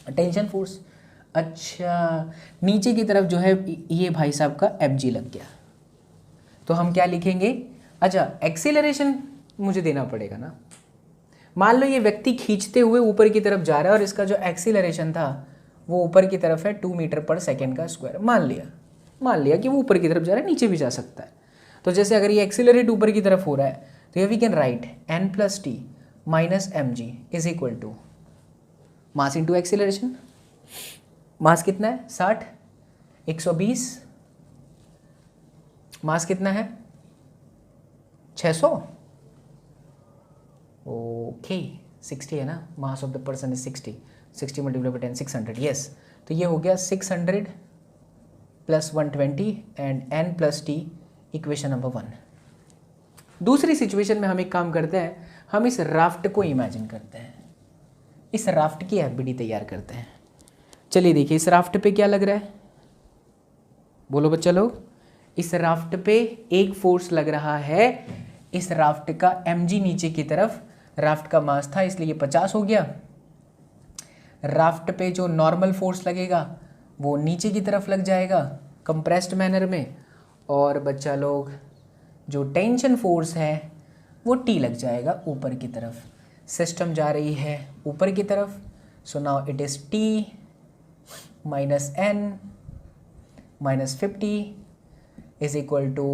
टेंशन फोर्स। अच्छा, नीचे की तरफ जो है ये भाई साहब का Fg लग गया, तो हम क्या लिखेंगे, अच्छा एक्सीलरेशन मुझे देना पड़ेगा ना। मान लो ये व्यक्ति खींचते हुए ऊपर की तरफ जा रहा है और इसका जो एक्सीलरेशन था वो ऊपर की तरफ है 2 मीटर पर सेकेंड का स्क्वायर। मान लिया कि वो ऊपर की तरफ जा रहा है, नीचे भी जा सकता है। तो जैसे अगर ये एक्सीलरेट ऊपर की तरफ हो रहा है तो ये we can write n+t minus mg is equal to mass into acceleration. Mass कितना है 60, 120, मास कितना है 600, ओके 60 है ना, mass of the person is 60 multiply by 10 600, yes. तो ये हो गया 600 + 120 एंड n+t इक्वेशन नंबर 1। दूसरी सिचुएशन में हम एक काम करते हैं, हम इस राफ्ट को इमेजिन करते हैं, इस राफ्ट की एफबीडी तैयार करते हैं। चलिए देखिए इस राफ्ट पे क्या लग रहा है, बोलो बच्चा लोग। इस राफ्ट पे एक फोर्स लग रहा है, इस राफ्ट का mg नीचे की तरफ, राफ्ट का मास था इसलिए 50 हो गया। राफ्ट पे जो नॉर्मल फोर्स लगेगा वो नीचे की तरफ लग जाएगा कंप्रेस्ड मैनर में, और बच्चा लोग जो टेंशन फोर्स है वो T लग जाएगा ऊपर की तरफ। सिस्टम जा रही है ऊपर की तरफ, so now it is T minus n minus 50 is equal to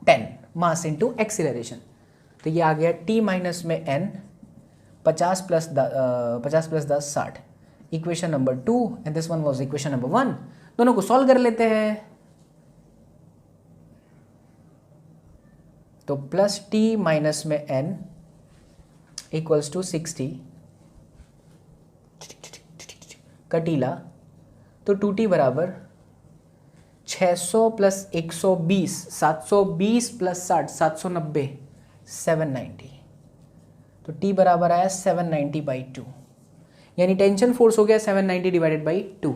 10 mass into acceleration. तो ये आ गया T माइनस में n 50 plus 10 60, equation number 2 and this one was equation number 1। दोनों को सॉल्व कर लेते हैं। तो प्लस T माइनस में n इक्वल्स टू 60 कटीला, तो 2T बराबर 600 प्लस 120 720 प्लस 60 790 790, तो T बराबर आया 790/2, यानी टेंशन फोर्स हो गया 790 डिवाइडेड बाई 2।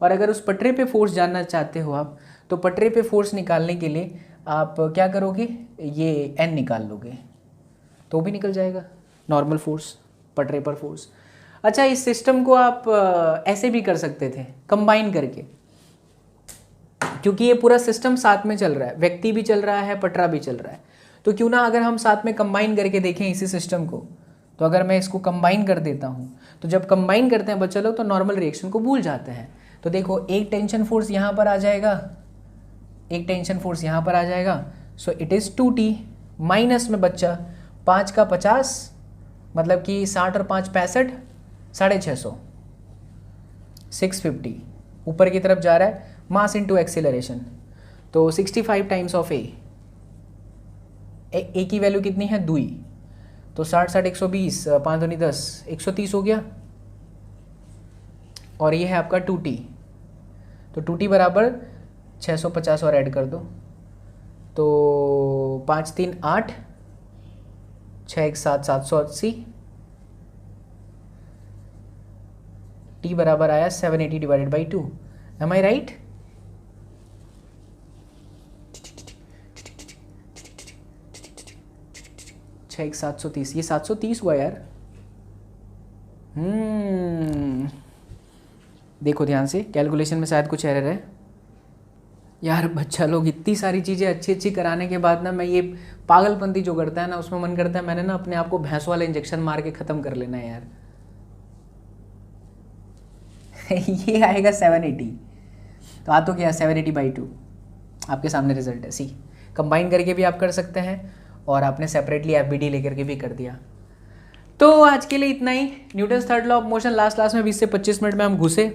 और अगर उस पटरे पे फोर्स जानना चाहते हो आप, तो पटरे पे फोर्स निकालने के लिए आप क्या करोगे, ये n निकाल लोगे तो भी निकल जाएगा, नॉर्मल फोर्स पटरे पर फोर्स। अच्छा, इस सिस्टम को आप ऐसे भी कर सकते थे कंबाइन करके, क्योंकि ये पूरा सिस्टम साथ में चल रहा है, व्यक्ति भी चल रहा है, पटरा भी चल रहा है, तो क्यों ना अगर हम साथ में कंबाइन करके देखें इसी सिस्टम को। तो अगर मैं इसको कंबाइन कर देता हूँ, तो जब कंबाइन करते हैं बच्चा लोग तो नॉर्मल रिएक्शन को भूल जाते हैं। तो देखो एक टेंशन फोर्स यहाँ पर आ जाएगा, एक टेंशन फोर्स यहाँ पर आ जाएगा, so it is 2T minus में बच्चा 5 का 50, मतलब कि 60 और 5 65, 650 650 ऊपर की तरफ जा रहा है, मास इंटू एक्सीलरेशन, तो 65 टाइम्स ऑफ ए की वैल्यू कितनी है 2, तो 60 60 120 5 दूनी 10 130 हो गया, और ये है आपका 2T, तो 2T बराबर 650 और ऐड कर दो, तो 5 3 8 6 1 7 780, T बराबर आया 780 divided by 2। Am I right? छः 730, ये 730 हुआ यार। देखो ध्यान से, कैलकुलेशन में शायद कुछ एरर है यार। बच्चा लोग इतनी सारी चीज़ें अच्छी अच्छी कराने के बाद ना, मैं ये पागलपंती जो करता है ना, उसमें मन करता है मैंने ना अपने आप को भैंस वाला इंजेक्शन मार के ख़त्म कर लेना है यार। ये आएगा 780, तो आ तो क्या 780/2 आपके सामने रिजल्ट है। सी कंबाइन करके भी आप कर सकते हैं, और आपने सेपरेटली एफबीडी लेकर के भी कर दिया। तो आज के लिए इतना ही। Newton's third law of motion last class में 20 से 25 मिनट में हम घुसे।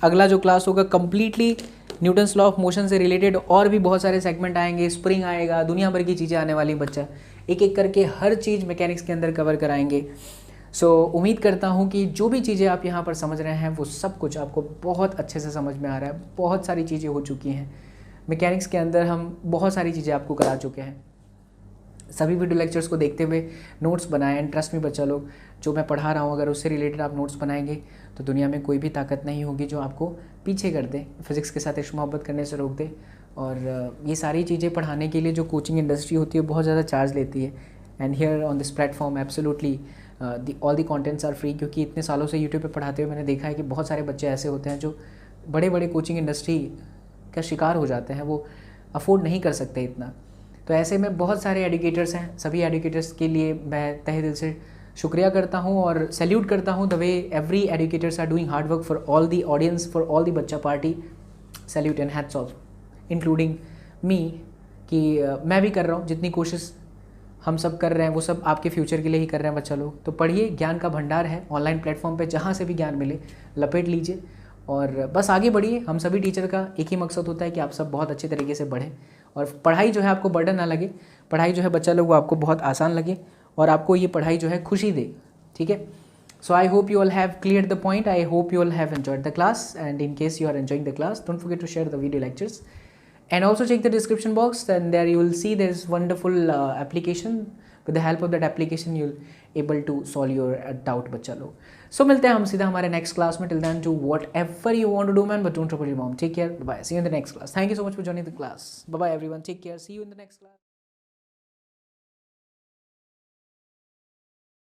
अगला जो क्लास होगा completely Newton's law of motion से रिलेटेड, और भी बहुत सारे सेगमेंट आएंगे, स्प्रिंग आएगा, दुनिया भर की चीज़ें आने वाली। बच्चा एक एक करके हर चीज़ मैकेनिक्स के अंदर कवर कराएंगे। सो उम्मीद करता हूँ कि जो भी चीज़ें आप यहाँ पर समझ रहे हैं वो सब कुछ आपको बहुत अच्छे से समझ में आ रहा है। बहुत सारी चीज़ें हो चुकी हैं, मैकेनिक्स के अंदर हम बहुत सारी चीज़ें आपको करा चुके हैं। सभी वीडियो लेक्चर्स को देखते हुए नोट्स बनाएं। एंड ट्रस्ट में बच्चा लोग, जो मैं पढ़ा रहा हूँ अगर उससे रिलेटेड आप नोट्स बनाएंगे तो दुनिया में कोई भी ताकत नहीं होगी जो आपको पीछे कर दे, फिज़िक्स के साथ इश्क मोहब्बत करने से रोक दे। और ये सारी चीज़ें पढ़ाने के लिए जो कोचिंग इंडस्ट्री होती है बहुत ज़्यादा चार्ज लेती है। And here on this platform absolutely all the contents are free, क्योंकि इतने सालों से यूट्यूब पे पढ़ाते हुए मैंने देखा है कि बहुत सारे बच्चे ऐसे होते हैं जो बड़े बड़े कोचिंग इंडस्ट्री का शिकार हो जाते हैं, वो अफोर्ड नहीं कर सकते इतना। तो ऐसे में बहुत सारे एडुकेटर्स हैं, सभी एडुकेटर्स के लिए मैं तहे दिल से शुक्रिया करता हूँ और सैल्यूट करता हूँ the way every educators are doing hard work for all the audience, for all the बच्चा party. Salute and hats off including me, कि मैं भी कर रहा हूँ जितनी कोशिश हम सब कर रहे हैं वो सब आपके फ्यूचर के लिए ही कर रहे हैं बच्चा लोग। तो पढ़िए, ज्ञान का भंडार है ऑनलाइन प्लेटफॉर्म पे, जहाँ से भी ज्ञान मिले लपेट लीजिए और बस आगे बढ़िए। हम सभी टीचर का एक ही मकसद होता है कि आप सब बहुत अच्छे तरीके से बढ़ें और पढ़ाई जो है आपको बर्डन ना लगे, पढ़ाई जो है बच्चा लोग वो आपको बहुत आसान लगे और आपको ये पढ़ाई जो है खुशी दे। ठीक है, so I hope you all have cleared the point. I hope you all have enjoyed the class, and in case you are enjoying the class, don't forget to share the video lectures and also check the description box, and there you will see there is wonderful application. With the help of that application you'll able to solve your doubt बच्चा लोग। सो मिलते हैं हम सीधा हमारे next class में। Till then do whatever you want to do man, but don't trouble your mom. Take care, bye, see you in the next class. Thank you so much for joining the class. Bye bye everyone, take care, see you in the next class.